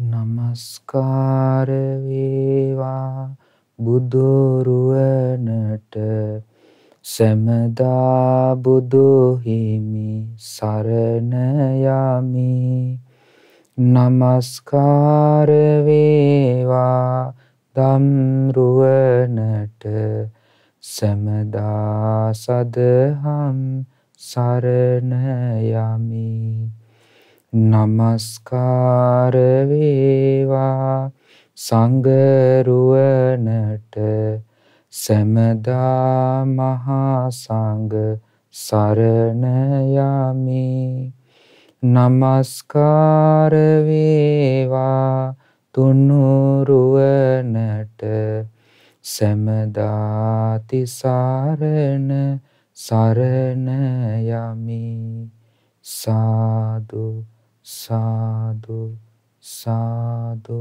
නමස්කාර වේවා බුදුරුවනට සැමදා බුදු හිමි සරණ යමි. නමස්කාර වේවා ධම්රුවනට සැමදා සදහම් සරණ යමි. නමස්කාර වේවා සංඝරුවනට සැමදා මහා සංඝ සරණ යමි. නමස්කාර වේවා තුනුරුවනට සැමදා තිසරණ සරණ යමි. සාදු සාදු සාදු.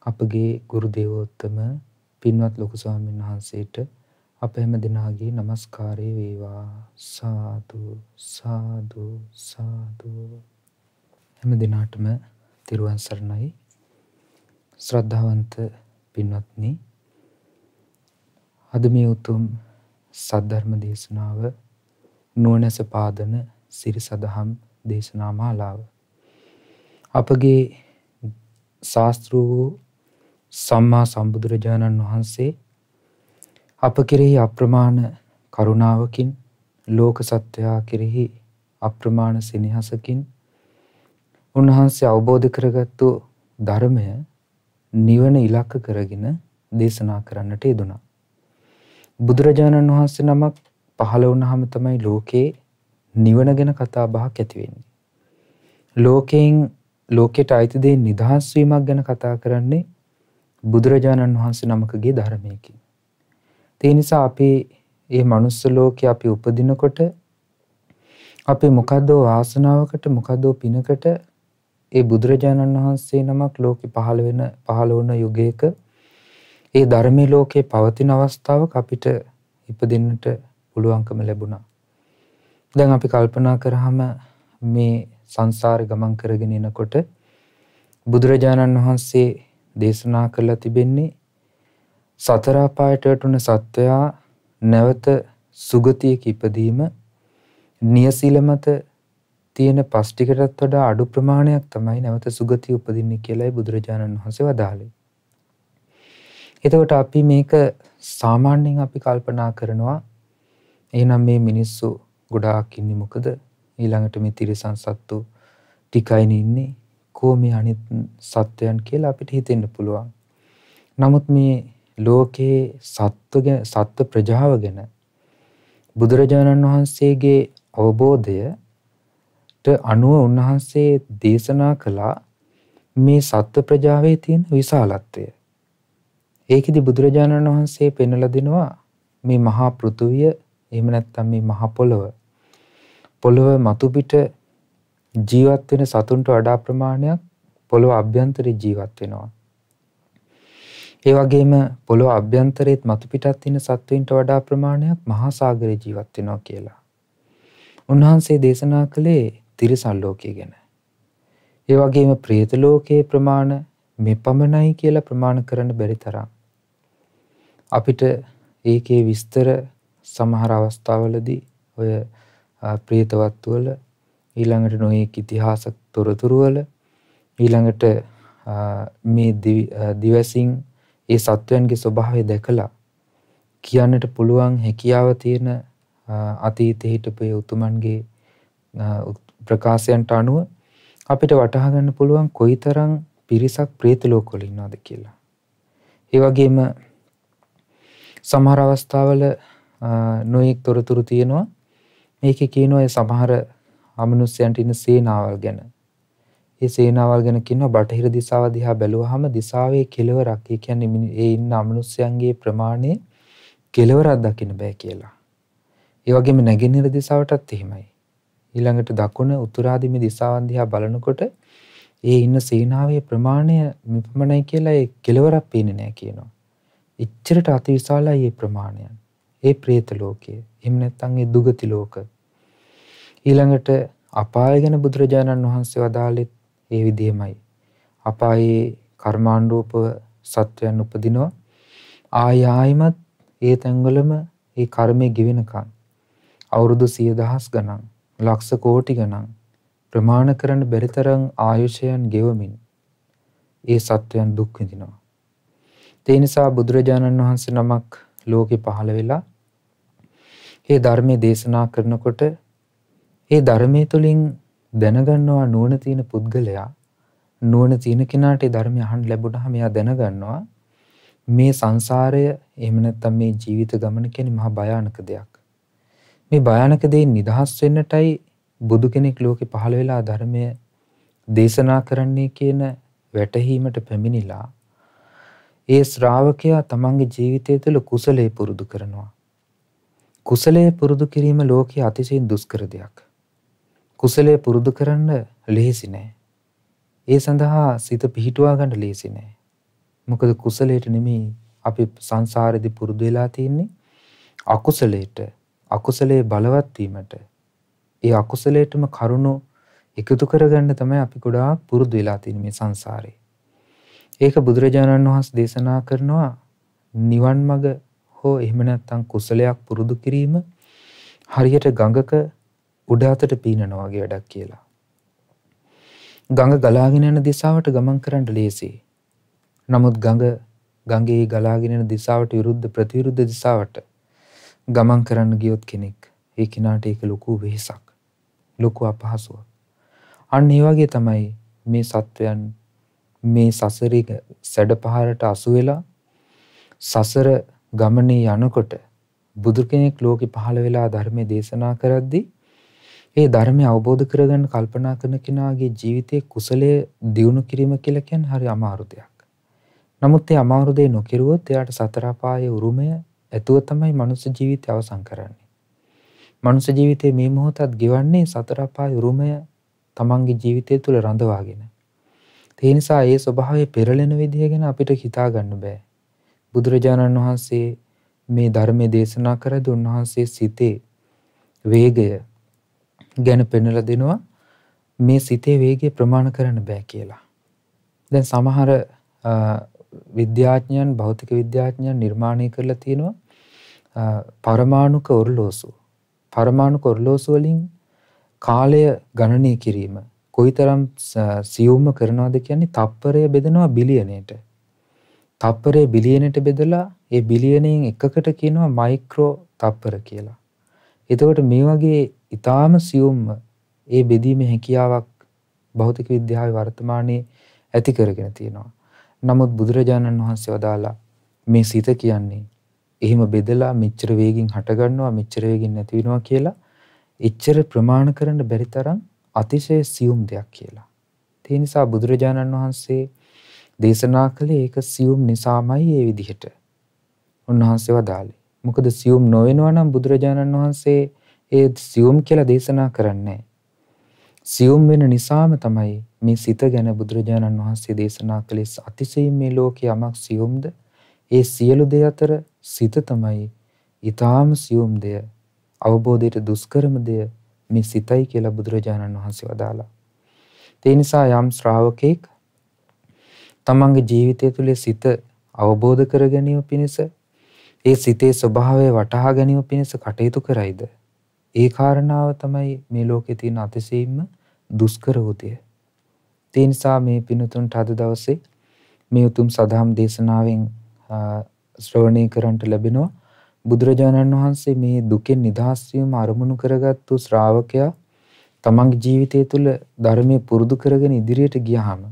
අපගේ ගුරු දේවෝත්තම පින්වත් ලොකු ස්වාමීන් වහන්සේට අප හැම දිනාගේ নমස්කාරය වේවා. සාදු සාදු සාදු. හැම දිනාටම තිරුවන් සරණයි. ශ්‍රද්ධාවන්ත පින්වත්නි, අද මේ උතුම් සද්ධර්ම දේශනාව නුවණැස පාදන සිරි සදහම් දේශනා මාලාව අපගේ ශාස්ත්‍ර වූ සම්මා සම්බුදුරජාණන් වහන්සේ අප කෙරෙහි අප්‍රමාණ කරුණාවකින්, ලෝක සත්වයා කෙරෙහි අප්‍රමාණ සෙනෙහසකින් උන්වහන්සේ අවබෝධ කරගත්තු ධර්මය නිවන ඉලක්ක කරගෙන දේශනා කරන්නට යෙදුණා. බුදුරජාණන් වහන්සේ නමක් පහළ වුණාම තමයි ලෝකේ නිවන ගැන කතා බහක් ඇති වෙන්නේ. ලෝකයට අයිති දේ නිදහස් වීමක් ගැන කතා කරන්නේ බුදුරජාණන් වහන්සේ නමකගේ ධර්මයකින්. ඒ නිසා අපි මේ මනුස්ස ලෝකේ අපි උපදිනකොට අපි මොකද්ද වාසනාවකට මොකද්ද පිනකට ඒ බුදුරජාණන් වහන්සේ නමක් ලෝකේ පහළ වුණ යුගයක ඒ ධර්මයේ ලෝකේ පවතින අවස්ථාවක අපිට ඉපදින්නට පුළුවන්කම ලැබුණා. දැන් අපි කල්පනා කරාම මේ සංසාරේ ගමන් කරගෙන යනකොට බුදුරජාණන් වහන්සේ දේශනා කළා තිබෙන්නේ සතර අපායට වැටුණ සත්වයා නැවත සුගතියක ඉපදීම නියසිල මත තියෙන පස් ටිකටත් වඩා අඩු ප්‍රමාණයක් තමයි නැවත සුගතිය උපදින්නේ කියලායි බුදුරජාණන් වහන්සේ වදාළේ. එතකොට අපි මේක සාමාන්‍යයෙන් අපි කල්පනා කරනවා එහෙනම් මේ මිනිස්සු ගොඩාක් ඉන්නේ මොකද? ඊළඟට මේ තිරිසන් සත්තු ටිකයිනේ ඉන්නේ. කොහොමද අනිත් සත්වයන් කියලා අපිට හිතෙන්න පුළුවන්. නමුත් මේ ලෝකේ සත්ව ප්‍රජාව ගැන බුදුරජාණන් වහන්සේගේ අවබෝධයට අනුව උන්වහන්සේ දේශනා කළා මේ සත්ව ප්‍රජාවේ තියෙන විශාලත්වය. ඒකෙදි බුදුරජාණන් වහන්සේ පෙන්වලා දෙනවා මේ මහා පෘථුවිය එහෙම නැත්නම් මේ මහා පොළව මතු පිට ජීවත් වෙන සතුන්ට වඩා ප්‍රමාණයක් පොළව අභ්‍යන්තරේ ජීවත් වෙනවා. ඒ වගේම පොළව අභ්‍යන්තරයේත් මතු පිටත් තියෙන සත්වයින්ට වඩා ප්‍රමාණයක් මහා සාගරේ ජීවත් වෙනවා කියලා. උන්වහන්සේ දේශනා කළේ තිරිසන් ලෝකයේ ගැන. ඒ වගේම പ്രേත ලෝකයේ ප්‍රමාණ මෙපමණයි කියලා ප්‍රමාණ කරන්න බැරි තරම්. අපිට ඒකේ විස්තර සමහර අවස්ථාවලදී ඔය ප්‍රේතවත්තු වල ඊළඟට නොයෙක් ඉතිහාස තොරතුරු වල ඊළඟට මේ දිවසින් ඒ සත්වයන්ගේ ස්වභාවය දැකලා කියන්නට පුළුවන් හැකියාව තියෙන අතීතයේ හිටපු උතුමන්ගේ ප්‍රකාශයන්ට අනුව අපිට වටහා ගන්න පුළුවන් කොයිතරම් පිරිසක් പ്രേත ලෝකවල ඉන්නවද කියලා. ඒ වගේම සමහර අවස්ථාවල නොයෙක් තොරතුරු තියෙනවා. මේකේ කියනවා ඒ සමහර අමනුෂ්‍යයන්ට ඉන්න සේනාවල් ගැන. ඒ සේනාවල් ගැන කියනවා බටහිර දිශාව දිහා බැලුවාම දිශාවේ කෙළවරක්, ඒ කියන්නේ ඒ ඉන්න අමනුෂ්‍යයන්ගේ ප්‍රමාණය කෙළවරක් දකින්න බෑ කියලා. ඒ වගේම නැගෙනහිර දිශාවටත් එහෙමයි. ඊළඟට දකුණ උතුරාදී මේ දිශාවන් දිහා බලනකොට ඒ ඉන්න සේනාවේ ප්‍රමාණය මෙපමණයි කියලා ඒ කෙළවරක් පේන්නේ නැහැ කියනවා. එච්චරට අතිවිශාලයි මේ ප්‍රමාණයන්. ඒ പ്രേත ලෝකයේ. එහෙම නැත්නම් ඒ දුගති ලෝක. ඊළඟට අපාය ගැන බුදුරජාණන් වහන්සේ වදාළෙත් ඒ විදිහමයි. අපායේ කර්මානුරූප සත්වයන් උපදිනවා. ආයෙමත් ඒ තැන්වලම ඒ කර්මය ගෙවෙනකන් අවුරුදු 100,000 ගණන්, ලක්ෂ කෝටි ගණන් ප්‍රමාණ කරන්න බැරි තරම් ආයුෂයන් ගෙවමින් ඒ සත්වයන් දුක් විඳිනවා. ඒ නිසා බුදුරජාණන් වහන්සේ නමක් ලෝකේ පහළ වෙලා මේ ධර්මයේ දේශනා කරනකොට මේ ධර්මයේ තුලින් දැනගන්නවා නුවණ තියෙන පුද්ගලයා, නුවණ තියෙන කෙනාට මේ ධර්මය අහන්න ලැබුණාම එයා දැනගන්නවා මේ සංසාරය එහෙම නැත්නම් මේ ජීවිත ගමන කියන්නේ මහා භයානක දෙයක්. මේ භයානක දෙයින් නිදහස් වෙන්නටයි බුදු කෙනෙක් ලෝකේ පහළ වෙලා ධර්මය දේශනා කරන්නේ කියන වැටහීමට පැමිණිලා ඒ ශ්‍රාවකයා තමන්ගේ ජීවිතය තුළ කුසලයේ පුරුදු කරනවා. කුසලයේ පුරුදු කිරීම ලෝකයේ අතිශයින් දුෂ්කර දෙයක්. කුසලයේ පුරුදු කරන්න ලේසි නෑ. ඒ සඳහා සිත පිහිටුවා ගන්න ලේසි නෑ. මොකද කුසලයට නෙමෙයි අපි සංසාරෙදි පුරුදු වෙලා තියෙන්නේ අකුසලයට. අකුසලයේ බලවත් වීමට. ඒ අකුසලයටම කරුණු එකතු කරගන්න තමයි අපි ගොඩාක් පුරුදු වෙලා තියෙන්නේ මේ සංසාරේ. ඒක බුදුරජාණන් වහන්සේ දේශනා කරනවා නිවන් මඟ හෝ එහෙම නැත්නම් කුසලයක් පුරුදු කිරීම හරියට ගඟක උඩ අතට පීනනවා වගේ වැඩක් කියලා. ගඟ ගලාගෙන යන දිශාවට ගමන් කරන්න ලේසියි. නමුත් ගඟේ ගලාගෙන යන දිශාවට විරුද්ධ ප්‍රතිවිරුද්ධ දිශාවට ගමන් කරන්න ගියොත් කෙනෙක් ඒ කිනාට ඒක ලොකු වෙහසක්, ලොකු අපහසුවක්. අන්න ඒ වගේ තමයි මේ සත්වයන් මේ සසරේ සැඩපහරට අසු වෙලා සසර ගමනේ යනකොට බුදු කෙනෙක් ලෝකෙ පහළ වෙලා ධර්මයේ දේශනා කරද්දී ඒ ධර්මය අවබෝධ කරගන්න කල්පනා කරන කෙනාගේ ජීවිතයේ කුසලයේ දියුණු කිරීම කියලා කියන්නේ හරි අමාරු දෙයක්. නමුත් ඒ අමාරු දේ නොකිරුවොත් එයාට සතර අපායේ උරුමය ඇතුව තමයි මනුෂ්‍ය ජීවිතය අවසන් කරන්නේ. මනුෂ්‍ය ජීවිතයේ මේ මොහොතත් ගෙවන්නේ සතර අපායේ උරුමය තමන්ගේ ජීවිතය තුළ රඳවාගෙන. ඒ නිසා ඒ ස්වභාවය පෙරලෙන විදිය ගැන අපිට හිතා ගන්න බෑ. බුදුරජාණන් වහන්සේ මේ ධර්මයේ දේශනා කරද්දී උන්වහන්සේ සිතේ වේගය ගැන පෙන්වලා දෙනවා. මේ සිතේ වේගය ප්‍රමාණ කරන්න බෑ කියලා. දැන් සමහර විද්‍යාඥයන්, භෞතික විද්‍යාඥයන් නිර්මාණය කරලා තියෙනවා පරමාණුක ඔරලෝසු. පරමාණුක ඔරලෝසු වලින් කාලය ගණනය කිරීම කොයිතරම් සියුම්ම කරනවද කියන්නේ තප්පරය බෙදනවා බිලියනයට. තප්පරය බිලියනයට බෙදලා ඒ බිලියනයෙන් එකකට කියනවා මයික්‍රෝ තප්පර කියලා. එතකොට මේ වගේ ඊටාම සියුම්ම ඒ බෙදීමේ හැකියාවක් භෞතික විද්‍යාවේ වර්තමානයේ ඇති කරගෙන තියෙනවා. නමුත් බුදුරජාණන් වහන්සේ වදාලා මේ සිත කියන්නේ එහෙම බෙදලා මෙච්චර වේගින් හට ගන්නවා මෙච්චර වේගින් නැති වෙනවා කියලා එච්චර ප්‍රමාණ කරන්න බැරි තරම් අතිශය සියුම් දෙයක් කියලා. ඒ නිසා බුදුරජාණන් වහන්සේ දේශනා කළේ ඒක සියුම් නිසාමයි ඒ විදිහට. උන්වහන්සේ වදාළේ. මොකද සියුම් නොවෙනවා නම් බුදුරජාණන් වහන්සේ ඒ සියුම් කියලා දේශනා කරන්නේ. සියුම් වෙන නිසාම තමයි මේ සිත ගැන බුදුරජාණන් වහන්සේ දේශනා කළේ අතිශයින් මේ ලෝකයේ යමක් සියුම්ද ඒ සියලු දේ අතර සිත තමයි ඊටාම සියුම් දෙය. අවබෝධයට දුෂ්කරම දෙය මේ සිතයි කියලා බුදුරජාණන් වහන්සේ වදාලා. ඒ නිසා යම් ශ්‍රාවකෙක් තමන්ගේ ජීවිතය තුළ සිත අවබෝධ කර ගැනීම පිණිස ඒ සිතේ ස්වභාවය වටහා ගැනීම පිණිස කටයුතු කරයිද ඒ කාරණාව තමයි මේ ලෝකේ තියෙන අතිශයින්ම දුෂ්කර වූ දෙය. ඒ නිසා මේ පින්තුන්ට අද දවසේ මේ උතුම් සදහම් දේශනාවෙන් ශ්‍රවණය කරන්ට ලැබෙනවා බුදුරජාණන් වහන්සේ මේ දුකෙන් නිදහස් වීම අරමුණු කරගත්තු ශ්‍රාවකයා තමන්ගේ ජීවිතය තුළ ධර්මයේ පුරුදු කරගෙන ඉදිරියට ගියාම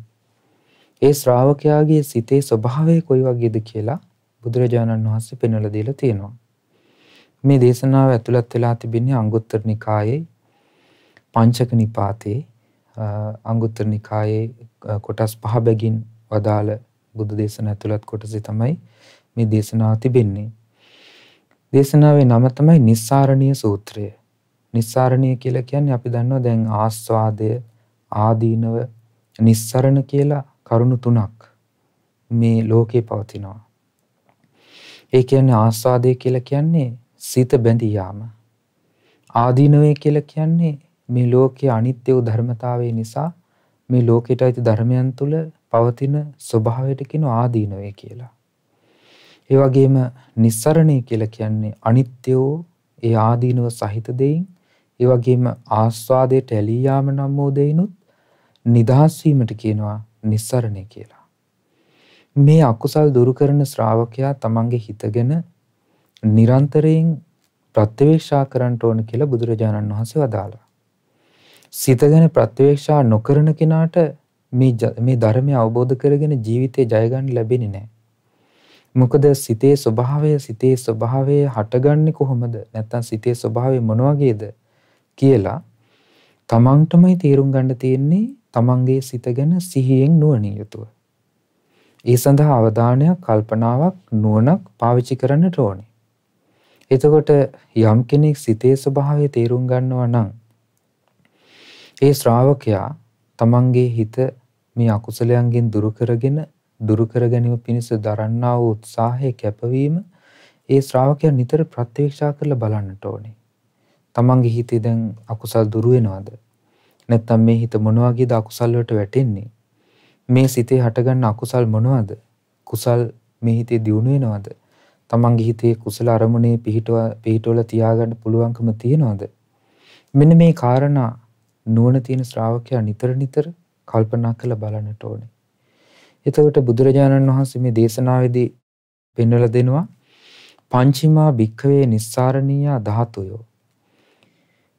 ඒ ශ්‍රාවකයාගේ සිතේ ස්වභාවය කොයි වගේද කියලා බුදුරජාණන් වහන්සේ පෙන්වලා දීලා තියෙනවා. මේ දේශනාව ඇතුළත් වෙලා තිබෙන්නේ අංගුත්තර නිකායේ පංචක නිපාතේ අංගුත්තර නිකායේ කොටස් 5 බැගින් වදාළ බුදු දේශනා ඇතුළත් කොටසේ තමයි මේ දේශනාව තිබෙන්නේ. දේශනාවේ නම තමයි නිස්සාරණීය සූත්‍රය. නිස්සාරණීය කියලා කියන්නේ අපි දන්නවා දැන් ආස්වාදය, ආදීනව, නිස්සරණ කියලා කරුණු තුනක් මේ ලෝකේ පවතිනවා. ඒ කියන්නේ ආස්වාදය කියලා කියන්නේ සිත බැඳී යාම. ආදීනවය කියලා කියන්නේ මේ ලෝකයේ අනිත්‍ය වූ ධර්මතාවය නිසා මේ ලෝකයට ඇති ධර්මයන් තුල පවතින ස්වභාවයට කියන ආදීනවය කියලා. ඒ වගේම නිස්සරණය කියලා කියන්නේ අනිත්‍ය වූ ඒ ආදීනව සහිත දෙයින්, ඒ වගේම ආස්වාදයට ඇලී යාම නම් වූ දෙයිනුත් නිදහස් වීමට කියනවා නිස්සරණය කියලා. මේ අකුසල් දුරු කරන ශ්‍රාවකයා තමන්ගේ හිතගෙන නිරන්තරයෙන් ප්‍රත්‍යවේක්ෂා කරන්න ඕන කියලා බුදුරජාණන් වහන්සේ වදාළා. සිත ගැන ප්‍රත්‍යවේක්ෂා නොකරන කෙනාට මේ ධර්මය අවබෝධ කරගෙන ජීවිතේ ජය ගන්න ලැබෙන්නේ නැහැ. මොකද සිතේ ස්වභාවය හටගන්නේ කොහොමද? නැත්නම් සිතේ ස්වභාවය මොන වගේද කියලා තමන්ටමයි තේරුම් ගන්න තියෙන්නේ. තමන්ගේ සිත ගැන සිහියෙන් නුවණින් යුතුව. ඒ සඳහා අවධානයක්, කල්පනාවක්, නුවණක් පාවිච්චි කරන්නට ඕනේ. එතකොට යම් කෙනෙක් සිතේ ස්වභාවය තේරුම් ගන්නවා නම් ඒ ශ්‍රාවකයා තමන්ගේ හිත මේ අකුසලයන්ගෙන් දුරු කර ගැනීම පිණිස දරන්නා වූ උත්සාහය, කැපවීම ඒ ශ්‍රාවකයා නිතර ප්‍රත්‍යක්ෂා කරලා බලන්නට ඕනේ. තමන්ගේ හිතේ දැන් අකුසල් දුරු වෙනවද? නැත්නම් මේ හිත මොන වගේද අකුසල් වලට වැටෙන්නේ? මේ සිතේ හටගන්න අකුසල් මොනවද? කුසල් මේ හිතේ දියුණු වෙනවද? තමන්ගේ හිතේ කුසල අරමුණේ පිහිටවල තියාගන්න පුළුවන්කම තියනවද? මෙන්න මේ කාරණා නුවණ තියෙන ශ්‍රාවකයා නිතර කල්පනා කරලා බලන්නට ඕනේ. එතකොට බුදුරජාණන් වහන්සේ මේ දේශනාවේදී පෙන්වලා දෙනවා පංචිමා භික්ඛවේ නිස්සාරණීය ධාතුයෝ.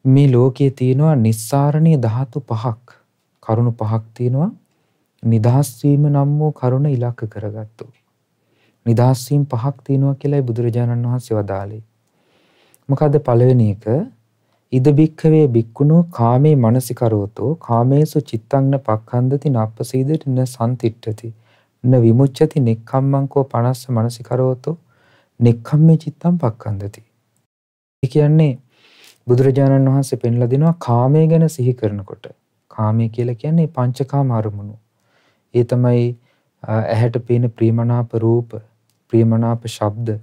මේ ලෝකයේ තියෙනවා නිස්සාරණීය ධාතු පහක්. කරුණු පහක් තියෙනවා. නිදහස් වීම නම් වූ කරුණ ඉලක්ක කරගත්තු. නිදහස් වීම පහක් තියෙනවා කියලායි බුදුරජාණන් වහන්සේ වදාළේ. මොකද්ද පළවෙනි එක? ඉද භික්ඛවේ භික්ඛුනෝ කාමේ මනසිකරෝතෝ කාමේසු චිත්තං න පක්ඛන්දති නප්පසීදති න සම්තිට්ඨති න විමුච්ඡති නෙක්ඛම්මං කෝ පනස්ස මනසිකරෝතෝ නෙක්ඛම්මේ චිත්තං පක්ඛන්දති. ඒ කියන්නේ බුදුරජාණන් වහන්සේ පෙන්ලා දෙනවා කාමයේ ගැන සිහි කරනකොට. කාමයේ කියලා කියන්නේ පංචකාම අරමුණු. ඒ තමයි ඇහැට පේන ප්‍රියමනාප රූප, ප්‍රියමනාප ශබ්ද,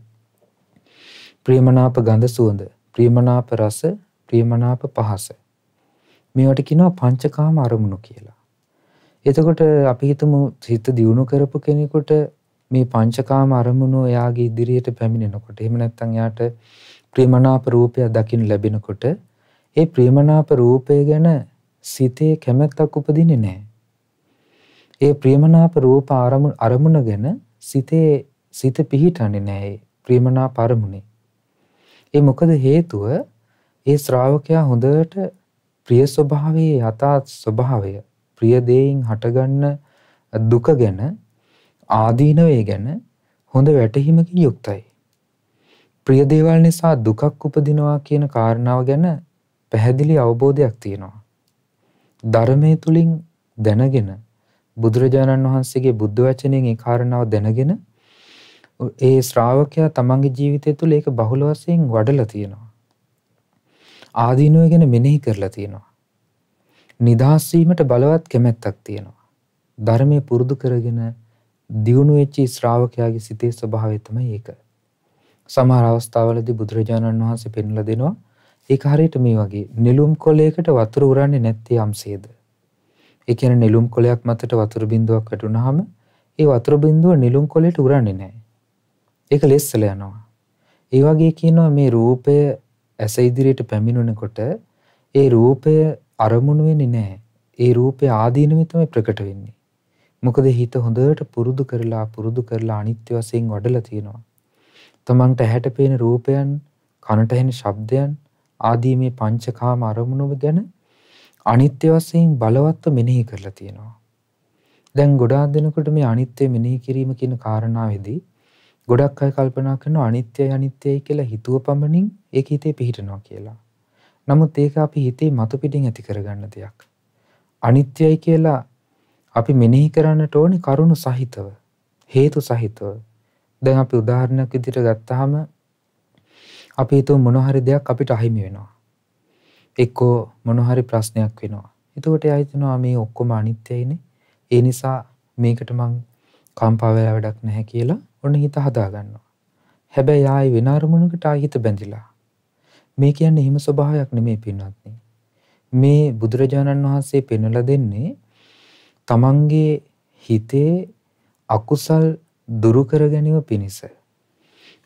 ප්‍රියමනාප ගඳ සුවඳ, ප්‍රියමනාප රස, ප්‍රියමනාප පහස. මේවට කියනවා පංචකාම අරමුණු කියලා. එතකොට අපි හිතමු හිත දියුණු කරපු කෙනෙකුට මේ පංචකාම අරමුණු එයාගේ ඉදිරියට පැමිණෙනකොට, එහෙම නැත්නම් එයාට ප්‍රියමනාප රූපය දකින්න ලැබෙනකොට, ඒ ප්‍රියමනාප රූපය ගැන සිතේ කැමැත්තක් උපදින්නේ නැහැ. ඒ ප්‍රියමනාප රූප අරමුණ ගැන සිත පිහිටන්නේ නැහැ. ප්‍රියමනාප අරමුණේ. ඒ මොකද හේතුව? ඒ ශ්‍රාවකයා හොඳට ප්‍රිය ස්වභාවයේ යථා ස්වභාවය, ප්‍රිය දේයින් හටගන්න දුක ගැන, ආදීනවය ගැන හොඳ වැටහීමකින් යුක්තයි. ප්‍රිය දේවල් නිසා දුකක් උපදිනවා කියන කාරණාව ගැන පැහැදිලි අවබෝධයක් තියෙනවා. ධර්මයේ තුලින් දැනගෙන, බුදුරජාණන් වහන්සේගේ බුද්ධ වචනයෙන් ඒ කාරණාව දැනගෙන ඒ ශ්‍රාවකයා තමන්ගේ ජීවිතය තුළ ඒක බහුල වශයෙන් වඩලා තියෙනවා. ආදීනව ගැන මෙනෙහි කරලා තියෙනවා. නිදහස් වීමට බලවත් කැමැත්තක් තියෙනවා. ධර්මයේ පුරුදු කරගෙන දියුණු වෙච්ච ශ්‍රාවකයාගේ සිතේ ස්වභාවය තමයි ඒක. සමහර අවස්ථාවලදී බුදුරජාණන් වහන්සේ පෙන්වලා දෙනවා ඒක හරියට මේ වගේ නෙළුම් කොළයකට වතුර උරන්නේ නැත්තේ යම්සේද. ඒ කියන්නේ නෙළුම් කොළයක් මතට වතුර බින්දුවක් වැටුනහම ඒ වතුර බින්දුව නෙළුම් කොළයට උරන්නේ නැහැ. ඒක ලෙස්සල යනවා. ඒ වගේ කියනවා මේ රූපය ඇස ඉදිරියට පැමිණෙනකොට ඒ රූපය අරමුණු වෙන්නේ නැහැ. ඒ රූපය ආදීනවෙ තමයි ප්‍රකට වෙන්නේ. මොකද හිත හොඳට පුරුදු කරලා අනිත්‍ය වශයෙන් වඩලා තියෙනවා. තමන්ට ඇහැට පේන රූපයන්, කනට ඇහෙන ශබ්දයන් ආදී මේ පංචකාම අරමුණු ගැන අනිත්‍ය වශයෙන් බලවත්ව මෙනෙහි කරලා තියෙනවා. දැන් ගොඩාක් දෙනකොට මේ අනිත්‍ය මෙනෙහි කිරීම කියන කාරණාවේදී ගොඩක් අය කල්පනා කරනවා අනිත්‍යයි කියලා හිතුව පමණින් ඒක හිතේ පිහිටනවා කියලා. නමුත් ඒක අපි හිතේ මතු පිටින් ඇති කරගන්න දෙයක්. අනිත්‍යයි කියලා අපි මෙනෙහි කරන්නට ඕනේ කරුණු සහිතව, හේතු සහිතව. දැන් අපි උදාහරණයක් විදිහට ගත්තාම අපි හිතුව මොන හරි දෙයක් අපිට අහිමි වෙනවා. එක්කෝ මොන හරි ප්‍රශ්නයක් වෙනවා. එතකොට එයා හිතනවා මේ ඔක්කොම අනිත්‍යයිනේ. ඒ නිසා මේකට මං කම්පා වෙලා වැඩක් නැහැ කියලා ඔන්න හිත හදා ගන්නවා. හැබැයි ආයි වෙන අරමුණකට ආයි හිත බැඳිලා. මේ කියන්නේ හිම ස්වභාවයක් නෙමෙයි පින්වත්නි. මේ බුදුරජාණන් වහන්සේ පෙන්වලා දෙන්නේ තමන්ගේ හිතේ අකුසල් දුරු කර ගැනීම පිණිස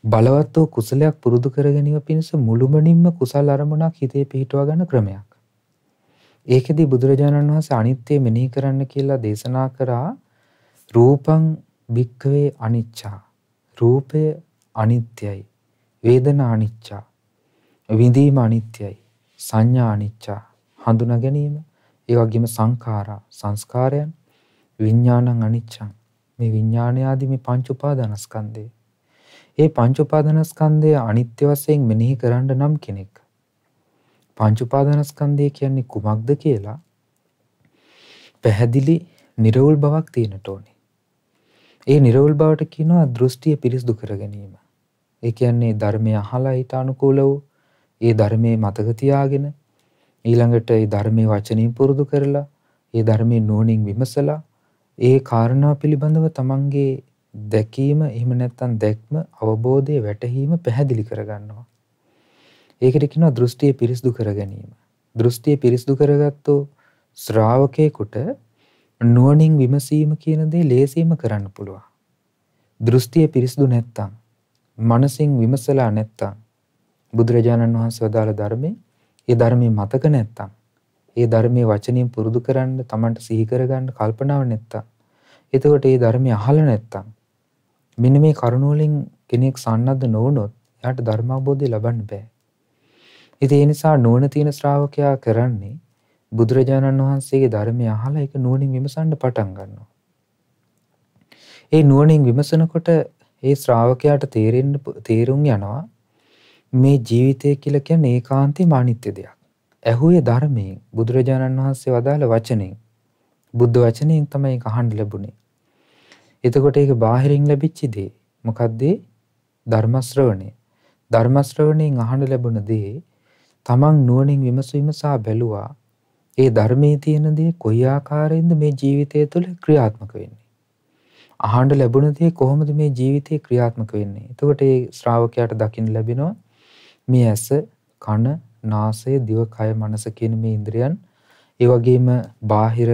බලවත් වූ කුසලයක් පුරුදු කර ගැනීම පිණිස මුළුමනින්ම කුසල අරමුණක් හිතේ පිහිටුවා ගන්න ක්‍රමයක්. ඒකෙදි බුදුරජාණන් වහන්සේ අනිත්‍ය මෙනෙහි කරන්න කියලා දේශනා කරා රූපං භික්ඛවේ අනිච්චා. රූපය අනිත්‍යයි. වේදනා අනිච්චා. විඳීම අනිත්‍යයි. සංඥා අනිච්චා. හඳුනා ගැනීම. ඒ වගේම සංඛාරා සංස්කාරයන්. විඥානං අනිච්චං. මේ විඥානය ආදී මේ පංච උපාදානස්කන්ධය. ඒ පංච උපාදානස්කන්ධය අනිත්‍ය වශයෙන් මෙනෙහි කරන්න නම් කෙනෙක් පංච උපාදානස්කන්ධය කියන්නේ කුමක්ද කියලා පැහැදිලි නිර්වෘල් බවක් තියෙනට ඕනේ. ඒ නිර්වෘල් බවට කියනවා දෘෂ්ටිය පිරිසිදු කර ගැනීම. ඒ කියන්නේ ධර්මය අහලා ඊට අනුකූල වූ ඒ ධර්මයේ මතක තියාගෙන ඊළඟට ඒ ධර්මයේ වචනින් පුරුදු කරලා ඒ ධර්මයේ නුවණින් විමසලා ඒ කාරණා පිළිබඳව තමන්ගේ දැකීම එහෙම නැත්නම් දැක්ම අවබෝධය වැටහීම පැහැදිලි කරගන්නවා. ඒකට කියනවා දෘෂ්ටිය පිරිසිදු කර ගැනීම. දෘෂ්ටිය පිරිසිදු කරගත්තෝ ශ්‍රාවකයෙකුට නුවණින් විමසීම කියන දේ ලේසියෙන්ම කරන්න පුළුවන්. දෘෂ්ටිය පිරිසිදු නැත්නම් මනසින් විමසලා නැත්නම් බුදුරජාණන් වහන්සේ වදාළ ධර්මයේ ඒ ධර්මයේ මතක නැත්නම් ඒ ධර්මයේ වචනින් පුරුදු කරන්න තමන්ට සිහි කරගන්න කල්පනාව නැත්නම් එතකොට ඒ ධර්මය අහලා නැත්නම් මෙන්න මේ කරුණ වලින් කෙනෙක් සන්නද්ධ නොවුනොත් එයාට ධර්ම අවබෝධය ලබන්න බෑ. ඉතින් ඒ නිසා නුවණ තියෙන ශ්‍රාවකයා කරන්නේ බුදුරජාණන් වහන්සේගේ ධර්මය අහලා ඒක නුවණින් විමසන්න පටන් ගන්නවා. ඒ නුවණින් විමසනකොට ඒ ශ්‍රාවකයාට තේරුම් යනවා මේ ජීවිතය කියලා කියන්නේ ඒකාන්තයෙන්ම අනිත්‍ය දෙයක්. ඇහුවේ ධර්මයෙන් බුදුරජාණන් වහන්සේ වදාළ වචනෙන් බුද්ධ වචනයෙන් තමයි ඒක අහන්න ලැබුණේ. එතකොට ඒක බාහිරින් ලැබිච්ච දේ. මොකද්ද? ධර්ම ශ්‍රවණය. ධර්ම ශ්‍රවණයෙන් අහන්න ලැබුණ දේ තමන් නුවණින් විමසා බැලුවා. ඒ ධර්මයේ තියෙන දේ කොයි ආකාරයෙන්ද මේ ජීවිතය තුළ ක්‍රියාත්මක වෙන්නේ? අහන්න ලැබුණ දේ කොහොමද මේ ජීවිතේ ක්‍රියාත්මක වෙන්නේ? එතකොට ඒ ශ්‍රාවකයාට දකින්න ලැබෙනවා මේ ඇස, කන, නාසය, දිව, කය, මනස කියන මේ ඉන්ද්‍රියන් ඒ වගේම බාහිර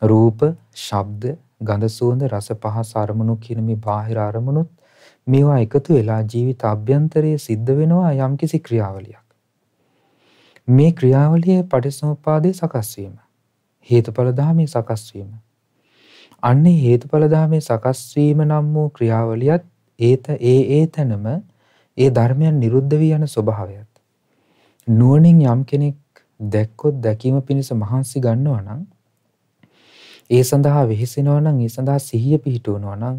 රූප, ශබ්ද, ගඳ, සුවඳ, රස, පහස අරමුණු කියන මේ බාහිර අරමුණුත් මේවා එකතු වෙලා ජීවිත අභ්‍යන්තරයේ සිද්ධ වෙනවා යම්කිසි ක්‍රියාවලියක්. මේ ක්‍රියාවලියේ පටිච්චසමුප්පාදයේ සකස් වීම. හේතුඵල ධර්මයේ සකස් වීම. අන්නේ හේතුඵල ධර්මයේ සකස් වීම නම් වූ ක්‍රියාවලියත් ඒතනම ඒ ධර්මයන් නිරුද්ධ වී යන ස්වභාවයත්. නුවණින් යම් කෙනෙක් දැක්කොත් දැකීම පිණිස මහන්සි ගන්නවා නම් ඒ සඳහා වෙහෙසෙනවා නම් ඒ සඳහා සිහිය පිහිටවනවා නම්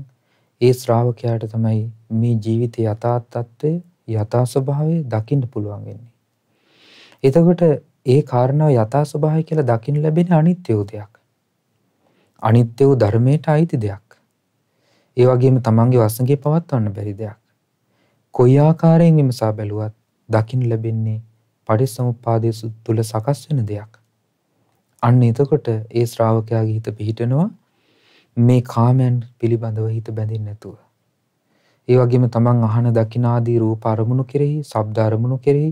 ඒ ශ්‍රාවකයාට තමයි මේ ජීවිතයේ යථා තත්ත්වය යථා ස්වභාවය දකින්න පුළුවන් වෙන්නේ. එතකොට ඒ කාරණාව යථා ස්වභාවය කියලා දකින්න ලැබෙන අනිත්‍ය වූ දෙයක්. අනිත්‍ය වූ ධර්මයට අයිති දෙයක්. ඒ වගේම තමන්ගේ වසඟේ පවත්වන්න බැරි දෙයක්. කොයි ආකාරයෙන් විමසා බැලුවත් දකින්න ලැබෙන්නේ පටිච්චසමුප්පාදයේ තුල සකස් වෙන දෙයක්. අන්න එතකොට ඒ ශ්‍රාවකයාගේ හිත පිහිටනවා මේ කාමයන් පිළිබඳව හිත බැඳෙන්නේ නැතුව. ඒ වගේම තමන් අහන දකින ආදී රූප අරමුණු කෙරෙහි, ශබ්ද අරමුණු කෙරෙහි,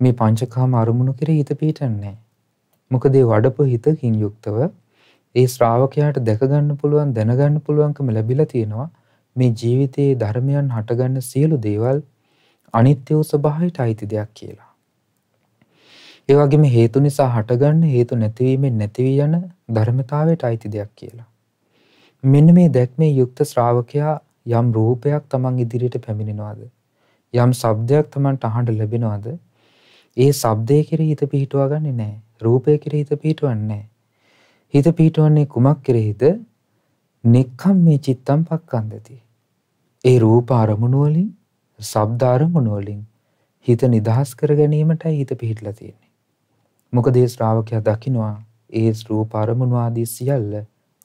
මේ පංචකාම අරමුණු කෙරෙහි හිත පිහිටන්නේ නැහැ. මොකද ඒ වඩපු හිතකින් යුක්තව ඒ ශ්‍රාවකයාට දැක ගන්න පුළුවන්, දැනගන්න පුළුවන්කම ලැබිලා තියෙනවා මේ ජීවිතයේ ධර්මයන් හටගන්න සියලු දේවල් අනිත්‍ය වූ ස්වභාවයට අයිති දෙයක් කියලා. ඒ වගේම හේතු නිසා හටගන්න හේතු නැතිවීමෙන් නැති වී යන ධර්මතාවයට අයිති දෙයක් කියලා. මෙන්න මේ දැක්මේ යුක්ත ශ්‍රාවකයා යම් රූපයක් තමන් ඉදිරියට පැමිණෙනවාද? යම් ශබ්දයක් තමන්ට අහන්න ලැබෙනවාද? ඒ ශබ්දයේ කෙරෙහි හිත පිහිටුවා ගන්නේ නැහැ. රූපයේ කෙරෙහි හිත පිහිටවන්නේ නැහැ. හිත පිහිටවන්නේ කුමක් කෙරෙහිද? නික්ඛම්මේ චිත්තම් පක්ඛන්දති. ඒ රූප අරමුණු වලින්, ශබ්ද අරමුණු වලින් හිත නිදහස් කර ගැනීමටයි හිත පිහිටලා තියෙන්නේ. මොකද ඒ ශ්‍රාවකයා දකිනවා ඒ රූප අරමුණු ආදී සියල්ල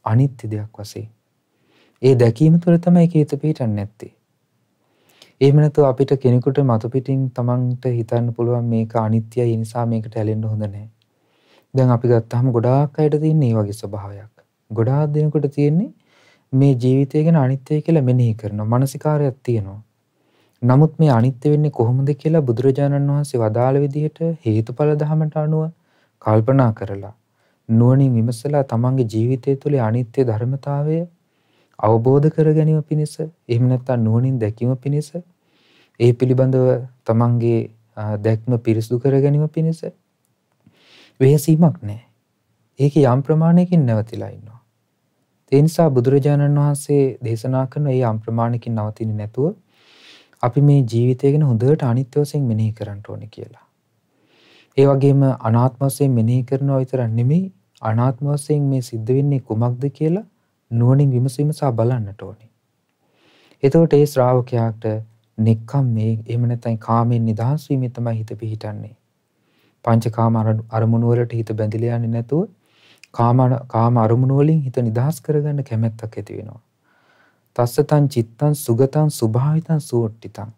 අනිත්‍ය දෙයක් වශයෙන්. ඒ දැකීම තුළ තමයි හිත පිහිටන්නේ නැත්තේ. එහෙම නැත්නම් අපිට කෙනෙකුට මතු පිටින් තමන්ට හිතන්න පුළුවන් මේක අනිත්‍යයි ඒ නිසා මේකට ඇලෙන්න හොඳ නැහැ. දැන් අපි ගත්තාම ගොඩාක් අයට තියෙන මේ වගේ ස්වභාවයක්. ගොඩාක් දෙනෙකුට තියෙන්නේ මේ ජීවිතය ගැන අනිත්‍යයි කියලා මෙනෙහි කරනවා. මානසිකාරයක් තියෙනවා. නමුත් මේ අනිත්‍ය වෙන්නේ කොහොමද කියලා බුදුරජාණන් වහන්සේ වදාළ විදිහට හේතුඵල ධමයට අනුව කල්පනා කරලා නුවණින් විමසලා තමන්ගේ ජීවිතය තුළ අනිත්‍ය ධර්මතාවය අවබෝධ කර ගැනීම පිණිස, එහෙම නැත්නම් නුවණින් දැකීම පිණිස, ඒ පිළිබඳව තමන්ගේ දැක්ම පිරිසුදු කර ගැනීම පිණිස වෙහසීමක් නැහැ. ඒකේ යම් ප්‍රමාණයකින් නැවතිලා ඉන්නවා. ඒ නිසා බුදුරජාණන් වහන්සේ දේශනා කරන මේ යම් ප්‍රමාණයකින් නවතින්නේ නැතුව අපි මේ ජීවිතය ගැන හොඳට අනිත්‍ය වශයෙන් මෙනෙහි කරන්න ඕනේ කියලා. ඒ වගේම අනාත්ම වශයෙන් මෙනෙහි කරනවා විතරක් නෙමෙයි, අනාත්ම වශයෙන් මේ සිද්ධ වෙන්නේ කුමක්ද කියලා නුවණින් විමසා බලන්නට ඕනේ. එතකොට ඒ ශ්‍රාවකයාට නික්කම්මේ එහෙම නැත්නම් කාමෙන් නිදහස් වීමේ තමයි හිත පිහිටන්නේ. පංචකාම අරමුණු වලට හිත බැඳිලා යන්නේ නැතුව කාම අරමුණු වලින් හිත නිදහස් කරගන්න කැමැත්තක් ඇති වෙනවා. තස්සතං චිත්තං සුගතං සුභාවිතං සුවට්ඨිතං.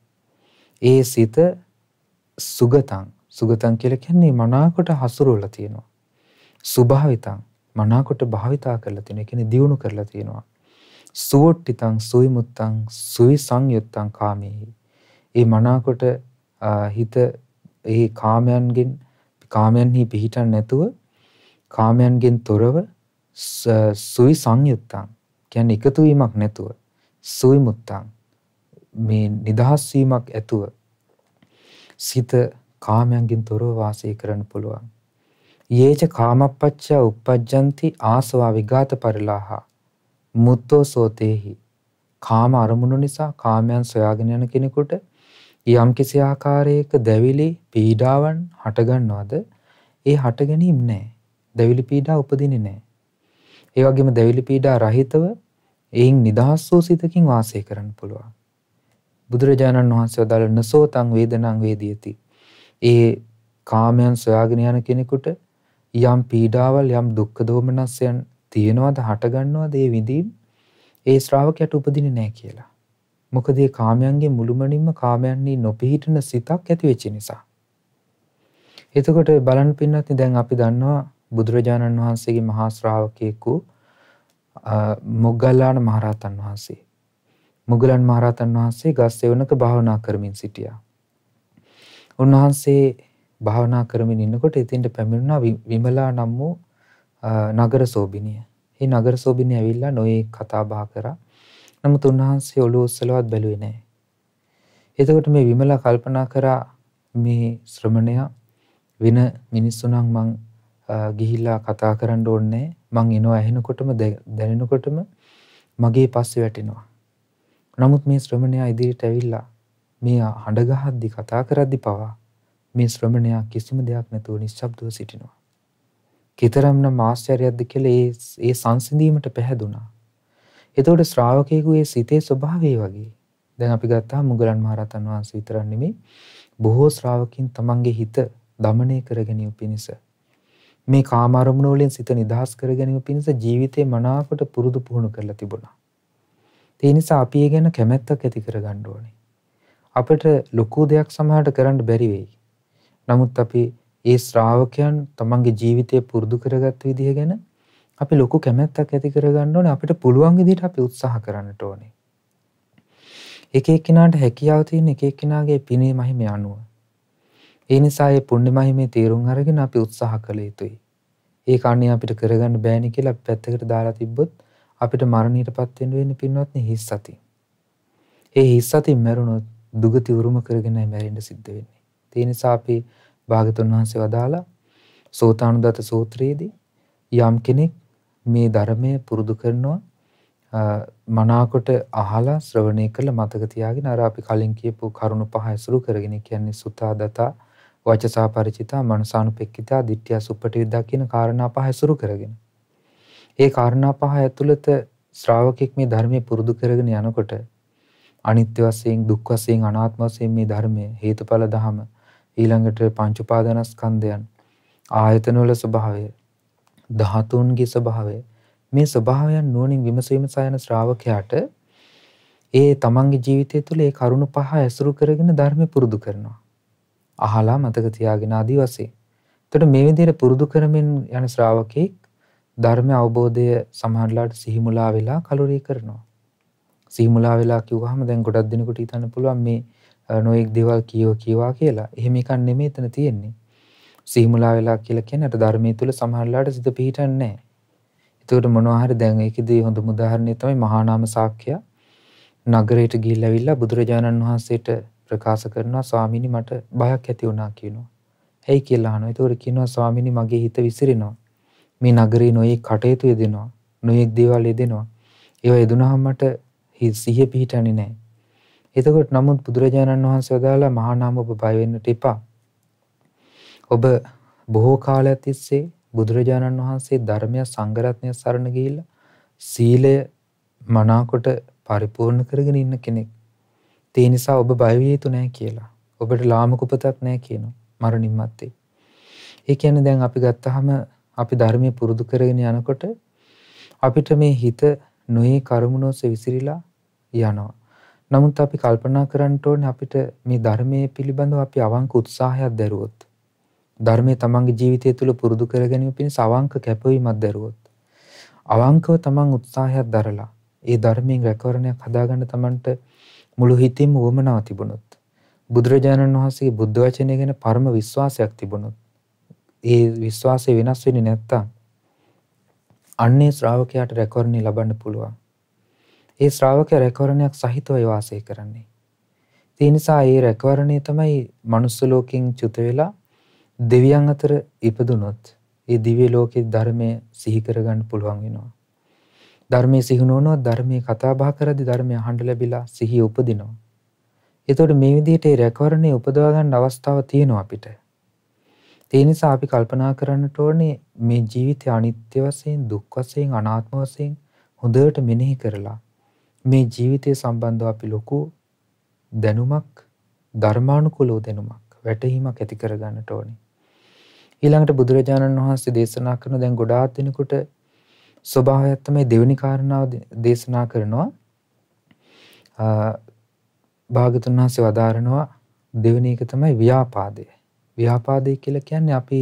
ඒ සිත සුගතං කියලා කියන්නේ මනාකොට හසුරුවලා තියෙනවා. සුභාවිතං මනාකොට භාවිතා කරලා තියෙනවා. ඒ කියන්නේ දියුණු කරලා තියෙනවා. සුවට්ඨිතං සුවිමුත්තං සුවිසංයුත්තං කාමේහි. ඒ මනාකොට හිත ඒ කාමයන්හි පිහිටන් නැතුව කාමයන්ගෙන් තොරව සුවිසංයුත්තං කියන්නේ එකතු වීමක් නැතුව සුවිමුත්තං මේ නිදහස් වීමක් ඇතුව සිත කාමයන්ගෙන් තොරව වාසය කරන්න පුළුවන්. යේච කාමප්පච්ච uppajjanti ආසවා විඝාත පරිලාහ මුත්තෝ සෝතේහි. කාම අරමුණු නිසා කාමයන් සොයාගෙන යන කෙනෙකුට යම් කිසි ආකාරයක දැවිලි පීඩාවන් හටගන්නවද? ඒ හට ගැනීම නැහැ. දැවිලි පීඩා උපදින්නේ නැහැ. ඒ වගේම දැවිලි පීඩා රහිතව එයින් නිදහස් වූ සිතකින් වාසය කරන්න පුළුවන්. බුදුරජාණන් වහන්සේ වදාළ නසෝතං වේදනං වේදියති. ඒ කාමයන් සොයාගෙන යන කෙනෙකුට යම් පීඩාවල් යම් දුක්ඛ දෝමනස්යන් තියෙනවද හටගන්නවද ඒ විඳීම් ඒ ශ්‍රාවකයට උපදින්නේ නැහැ කියලා. මොකද මේ කාමයන්ගේ මුළුමනින්ම කාමයන්හි නොපිහිටන සිතක් ඇති වෙච්ච නිසා. එතකොට බලන්න පින්නත් දැන් අපි දන්නවා බුදුරජාණන් වහන්සේගේ මහා ශ්‍රාවකයෙකු මොග්ගල්ලාන මහරහතන් වහන්සේ. මුගලන් මහරහතන් වහන්සේ ගස් සෙවණක භාවනා කරමින් සිටියා. උන්වහන්සේ භාවනා කරමින් ඉන්නකොට එතෙන්ට පැමිණුණා විමලා නම් වූ නගර සෝබිනිය. මේ නගර සෝබිනිය ඇවිල්ලා නොයේ කතා බහ කරා. නමුත් උන්වහන්සේ ඔළුව උස්සලවත් බැලුවේ නැහැ. එතකොට මේ විමලා කල්පනා කරා මේ ශ්‍රමණයා වෙන මිනිස්සුනම් මං ගිහිල්ලා කතා කරන්න ඕනේ. මං එනවා ඇහෙනකොටම දැනෙනකොටම මගේ පස්සේ වැටෙනවා. නමුත් මේ ශ්‍රමණයා ඉදිරියට ඇවිල්ලා මේ හඬ ගහද්දි කතා කරද්දි පවා මේ ශ්‍රමණයා කිසිම දෙයක් නැතුව නිශ්ශබ්දව සිටිනවා. කතරම්නම් ආශ්චර්යයක්ද කියලා ඒ සංසිඳීමට පැහැදුනා. එතකොට ශ්‍රාවකයෙකුගේ සිතේ ස්වභාවය වගේ. දැන් අපි ගත්තා මුගලන් මහරහතන් වහන්සේ විතරක් නෙමෙයි බොහෝ ශ්‍රාවකින් තමන්ගේ හිත දමනය කර ගැනීම පිණිස මේ කාම අරමුණු වලින් සිත නිදහස් කර ගැනීම පිණිස ජීවිතේ මනාවකට පුරුදු පුහුණු කරලා තිබුණා. ඒ නිසා අපි ඒ ගැන කැමැත්තක් ඇති කරගන්න ඕනේ. අපිට ලොකු දෙයක් සමහරට කරන්න බැරි වෙයි. නමුත් අපි ඒ ශ්‍රාවකයන් තමන්ගේ ජීවිතේ පුරුදු කරගත්ත විදිහ ගැන අපි ලොකු කැමැත්තක් ඇති කරගන්න ඕනේ. අපිට පුළුවන් විදිහට අපි උත්සාහ කරන්නට ඕනේ. එක එක්කිනාට හැකියාව තියෙන එක එක්කිනාගේ පිනේ මහිමය අනුව. ඒ නිසා මේ පුණ්‍ය මහිමේ තේරුම් අරගෙන අපි උත්සාහ කළ යුතුයි. ඒක අනේ අපිට කරගන්න බෑනේ කියලා අපි පැත්තකට දාලා තිබ්බොත් අපිට මරණයටපත් වෙන්න වෙන්නේ පින්වත්නි හිස් සති. ඒ හිස් සති මරුණොත් දුගති උරුම කරගෙනයි මැරෙන්න සිද්ධ වෙන්නේ. ඒ නිසා අපි භාගතුන් වහන්සේ වදාලා සෝතානුදත සූත්‍රයේදී යම් කෙනෙක් මේ ධර්මය පුරුදු කරනවා මනාකොට අහලා ශ්‍රවණය කරලා මතක තියාගෙන අර අපි කලින් කියපු කරුණු පහ ඇසුරු කරගෙන කියන්නේ සුතා දතා වචසා ಪರಿචිතා මනසානුපෙක්කිතා දිට්ඨිය සුප්පටිවිද්දා කියන කාරණා පහ ඇසුරු කරගෙන ඒ කාරණා පහ ඇතුළත ශ්‍රාවකෙක් මේ ධර්මයේ පුරුදු කරගෙන යනකොට අනිත්‍ය වශයෙන් දුක් වශයෙන් අනාත්ම වශයෙන් මේ ධර්මයේ හේතුඵල ධම ඊළඟට පංච උපාදානස්කන්ධයන් ආයතන වල ස්වභාවය ධාතුන්ගේ ස්වභාවය මේ ස්වභාවයන් නුවණින් විමසීම සයන ශ්‍රාවකයාට ඒ තමන්ගේ ජීවිතය තුළ ඒ කරුණු පහ ඇසුරු කරගෙන ධර්මය පුරුදු කරනවා. අහලා මතක තියාගෙන ආදී වශයෙන්. එතකොට මේ විදිහට පුරුදු කරමින් යන ශ්‍රාවකෙක් ධර්ම අවබෝධය සමහරලාට සිහිමුලා වෙලා කලුරිය කරනවා. සිහිමුලා වෙලා කිව්වහම දැන් ගොඩක් දිනකට හිතන්න පුළුවන් මේ නොඑක් දේවල් කියවා කියලා. එහෙම එකක් නෙමෙයි එතන තියෙන්නේ. සීමුලා වෙලා කියලා කියන්නේ අර ධර්මයේ තුල සමහරලාට සිත පිහිටන්නේ නැහැ. ඒකට මොනවා හරි දැන් ඒකෙදී හොඳම උදාහරණය තමයි මහා නාම සාක්‍ය නගරයට ගිහිල්ලා ඇවිල්ලා බුදුරජාණන් වහන්සේට ප්‍රකාශ කරනවා ස්වාමීනි මට බයක් ඇති වුණා කියනවා. ඇයි කියලා අහනවා. ඒකට කියනවා ස්වාමීනි මගේ හිත විසිරෙනවා. මේ නගරේ නොයෙක් කටයුතු යෙදෙනවා. නොයෙක් දේවල් යෙදෙනවා. ඒවා යෙදුනහම මට සිහිය පිහිටන්නේ නැහැ. එතකොට නමුත් බුදුරජාණන් වහන්සේ වදාලා මහා නාම ඔබ බය වෙන්නට එපා. ඔබ බොහෝ කාලයක් තිස්සේ බුදුරජාණන් වහන්සේ ධර්මය සංඝරත්නය සරණ ගිහිල්ලා සීලය මනාකොට පරිපූර්ණ කරගෙන ඉන්න කෙනෙක්. ඒ නිසා ඔබ බය විය යුතු නැහැ කියලා. ඔබට ලාමක උපතක් නැහැ කියනවා මරණින් මත්තේ. ඒ කියන්නේ දැන් අපි ගත්තාම අපි ධර්මයේ පුරුදු කරගෙන යනකොට අපිට මේ හිත නොයේ කර්මනෝසේ විසිරීලා යනවා. නමුත් අපි කල්පනා කරන්න ඕනේ අපිට මේ ධර්මයේ පිළිබඳව අපි අවංක උත්සාහයක් දැරුවොත් ධර්මයේ තමන්ගේ ජීවිතය තුළ පුරුදු කර ගැනීම පිණිස අවංක කැපවීමක් දැරුවොත් අවංකව තමන් උත්සාහයක් දරලා ඒ ධර්මයෙන් රැකවරණයක් හදාගන්න තමන්ට මුළු හිතින්ම උවමනාව තිබුණොත් බුදුරජාණන් වහන්සේගේ බුද්ධ වචනය ගැන පරම විශ්වාසයක් තිබුණොත් ඒ විශ්වාසය වෙනස් වෙන්නේ නැත්තම් අන්නේ ශ්‍රාවකයාට රැකවරණය ලබන්න පුළුවන්. ඒ ශ්‍රාවකයා රැකවරණයක් සහිතවයි වාසය කරන්නේ. ඒ නිසා ඒ රැකවරණය තමයි මනුස්ස ලෝකෙන් චුත වෙලා දෙවියන් අතර ඉපදුනොත් ඒ දිව්‍ය ලෝකේ ධර්මයේ සිහි කරගන්න පුළුවන් වෙනවා. ධර්මයේ සිහි නොවුනොත් ධර්මයේ කතා බහ කරද්දී ධර්මය අහන්න ලැබිලා සිහිය උපදිනවා. ඒතකොට මේ විදිහට ඒ රැකවරණය උපදවා ගන්න අවස්ථාව තියෙනවා අපිට. ඒ නිසා අපි කල්පනා කරන්නට ඕනේ මේ ජීවිතය අනිත්‍ය වශයෙන්, දුක් වශයෙන්, අනාත්ම වශයෙන් හොඳට මෙනෙහි කරලා මේ ජීවිතය සම්බන්ධව අපි ලොකු දැනුමක්, ධර්මානුකූල දැනුමක්, වැටහීමක් ඇති කරගන්නට ඕනේ. ඊළඟට බුදුරජාණන් වහන්සේ දේශනා කරන දැන් ගොඩාක් දිනකට ස්වභාවයක් තමයි දෙවෙනි කාරණාව දේශනා කරනවා. භාගතුන් වහන්සේ වදාරනවා දෙවෙනි එක තමයි ව්‍යාපාදය. ව්‍යාපාදය කියලා කියන්නේ අපි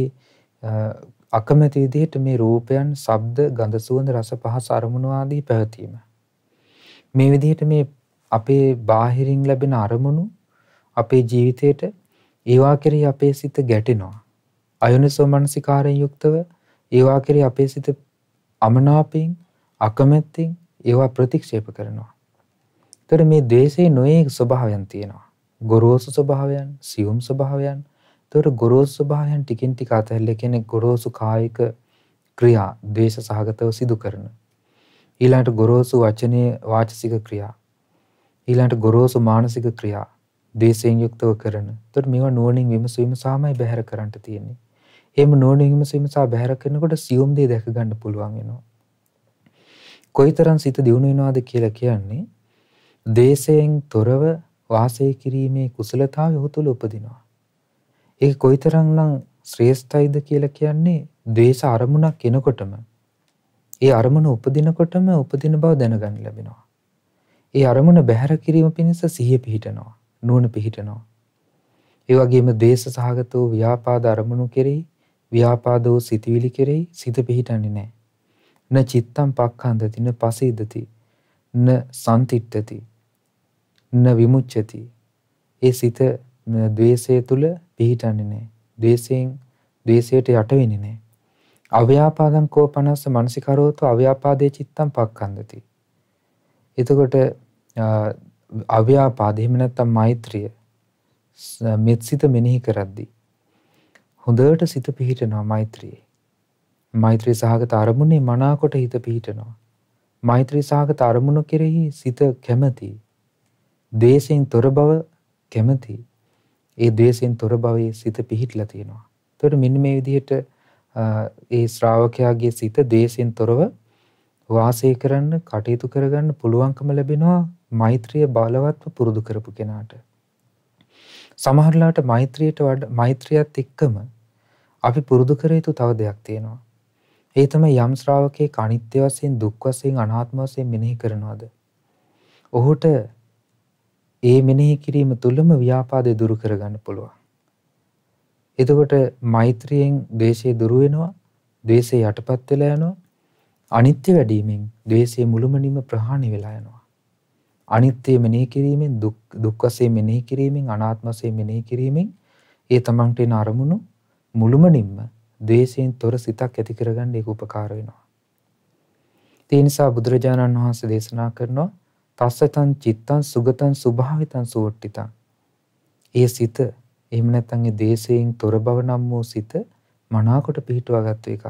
අකමැති විදිහට මේ රූපයන්, ශබ්ද, ගන්ධ, සුවඳ, රස, පහස, අරමුණු ආදී පැවතීම. මේ විදිහට මේ අපේ බාහිරින් ලැබෙන අරමුණු අපේ ජීවිතේට ඒවා කෙරෙහි අපේ සිත ගැටෙනවා. අයෝනිසෝ මනසිකාරයෙන් යුක්තව ඒවා කෙරෙහි අපේ සිත අමනාපයෙන්, අකමැත්තෙන් ඒවා ප්‍රතික්ෂේප කරනවා. ඒතර මේ ද්වේෂයේ නොයේ ස්වභාවයන් තියෙනවා. ගොරෝසු ස්වභාවයන්, සියුම් ස්වභාවයන්. ඒතර ගොරෝසු ස්වභාවයන් ටිකින් ටික අතහැරලා කියන්නේ ගොරෝසු කායික ක්‍රියා ද්වේෂ සහගතව සිදු කරන. ඊළඟට ගොරෝසු වචනීය වාචසික ක්‍රියා. ඊළඟට ගොරෝසු මානසික ක්‍රියා ද්වේෂයෙන් යුක්තව කරන. ඒතර මේවා නුවණින් විමසීම සාමයි බැහැර කරන්න තියෙන්නේ. එහෙම නුවණින් විමසීම සහ බැහැර කරනකොට සියුම් දේ දැක ගන්න පුළුවන් වෙනවා. කොයිතරම් සිත දියුණු වෙනවද කියලා කියන්නේ ද්වේෂයෙන් තොරව වාසය කිරීමේ කුසලතාවය ඔහු තුළ උපදිනවා. ඒක කොයිතරම්නම් ශ්‍රේෂ්ඨයිද කියලා කියන්නේ ද්වේෂ අරමුණක් එනකොටම ඒ අරමුණ උපදිනකොටම උපදින බව දැනගන්න ලැබෙනවා. ඒ අරමුණ බැහැර කිරීම පිණිස සිහිය පිහිටනවා, නුවණ පිහිටනවා. ඒ වගේම ද්වේෂ සහගත වූ ව්‍යාපාද අරමුණු කෙරෙහි, ව්‍යාපාද වූ සිතවිලි කෙරෙහි සිත පිහිටන්නේ නැහැ. න චිත්තම් පක්ඛන්දති, න පසීදති, න සම්තිට්ඨති, න විමුච්ඡති. ඒ සිත ද්වේෂය තුල පිහිටන්නේ නැහැ. ද්වේෂයට යට වෙන්නේ නැහැ. අව්‍යාපාදං කෝපනස්ස මනසිකරෝතු අව්‍යාපාදේ චිත්තං පක්ඛන්දති. එතකොට අව්‍යාපාද එහෙම නැත්නම් මෛත්‍රිය මෙත්සිත මෙනෙහි කරද්දී හොඳට සිත පිහිටනවා මෛත්‍රියේ. මෛත්‍රී සහගත අරමුණේ මනාකොට හිත පිහිටනවා. මෛත්‍රී සහගත අරමුණ කෙරෙහි සිත කැමැති. ද්වේෂයෙන් තොර බව කැමැති. ඒ ද්වේෂයෙන් තොර බවේ සිත පිහිටලා තියෙනවා. ඒතකොට මෙන්න මේ විදිහට ඒ ශ්‍රාවකයාගේ සිත ද්වේෂයෙන් තොරව වාසය කරන්න, කටයුතු කරගන්න පුළුවන්කම ලැබෙනවා මෛත්‍රිය බලවත්ව පුරුදු කරපු කෙනාට. සමහරලාට මෛත්‍රියත් එක්කම අපි පුරුදු කර යුතු තව දෙයක් තියෙනවා. ඒ තමයි යම් ශ්‍රාවකයෙක් අනිත්‍ය වශයෙන්, දුක් වශයෙන්, අනාත්ම වශයෙන් මෙනෙහි කරනවාද ඔහුට ඒ මෙනෙහි කිරීම තුළම ව්‍යාපාදේ දුරු කරගන්න පුළුවන්. එතකොට මෛත්‍රියෙන් ද්වේෂය දුරු වෙනවා, ද්වේෂය යටපත් වෙලා යනවා. අනිත්‍ය වැඩිවීමෙන් ද්වේෂය මුළුමනින්ම ප්‍රහාණය වෙලා යනවා. අනිත්‍ය මෙනෙහි කිරීමෙන්, දුක් වශයෙන් මෙනෙහි කිරීමෙන්, අනාත්ම වශයෙන් මෙනෙහි කිරීමෙන් ඒ තමන්ට එන අරමුණු මුළුමනින්ම ද්වේෂයෙන් තොර සිතක් ඇති කරගන්න ඒක උපකාර වෙනවා. ඒ නිසා බුදුරජාණන් වහන්සේ දේශනා කරනවා තස්සතං චිත්තං සුගතං සුභාවිතං සුවට්ඨිතං. ඒ සිත එහෙම නැත්නම් ඒ ද්වේෂයෙන් තොර බව නම් වූ සිත මනාකොට පිහිටුවාගත් එකක්.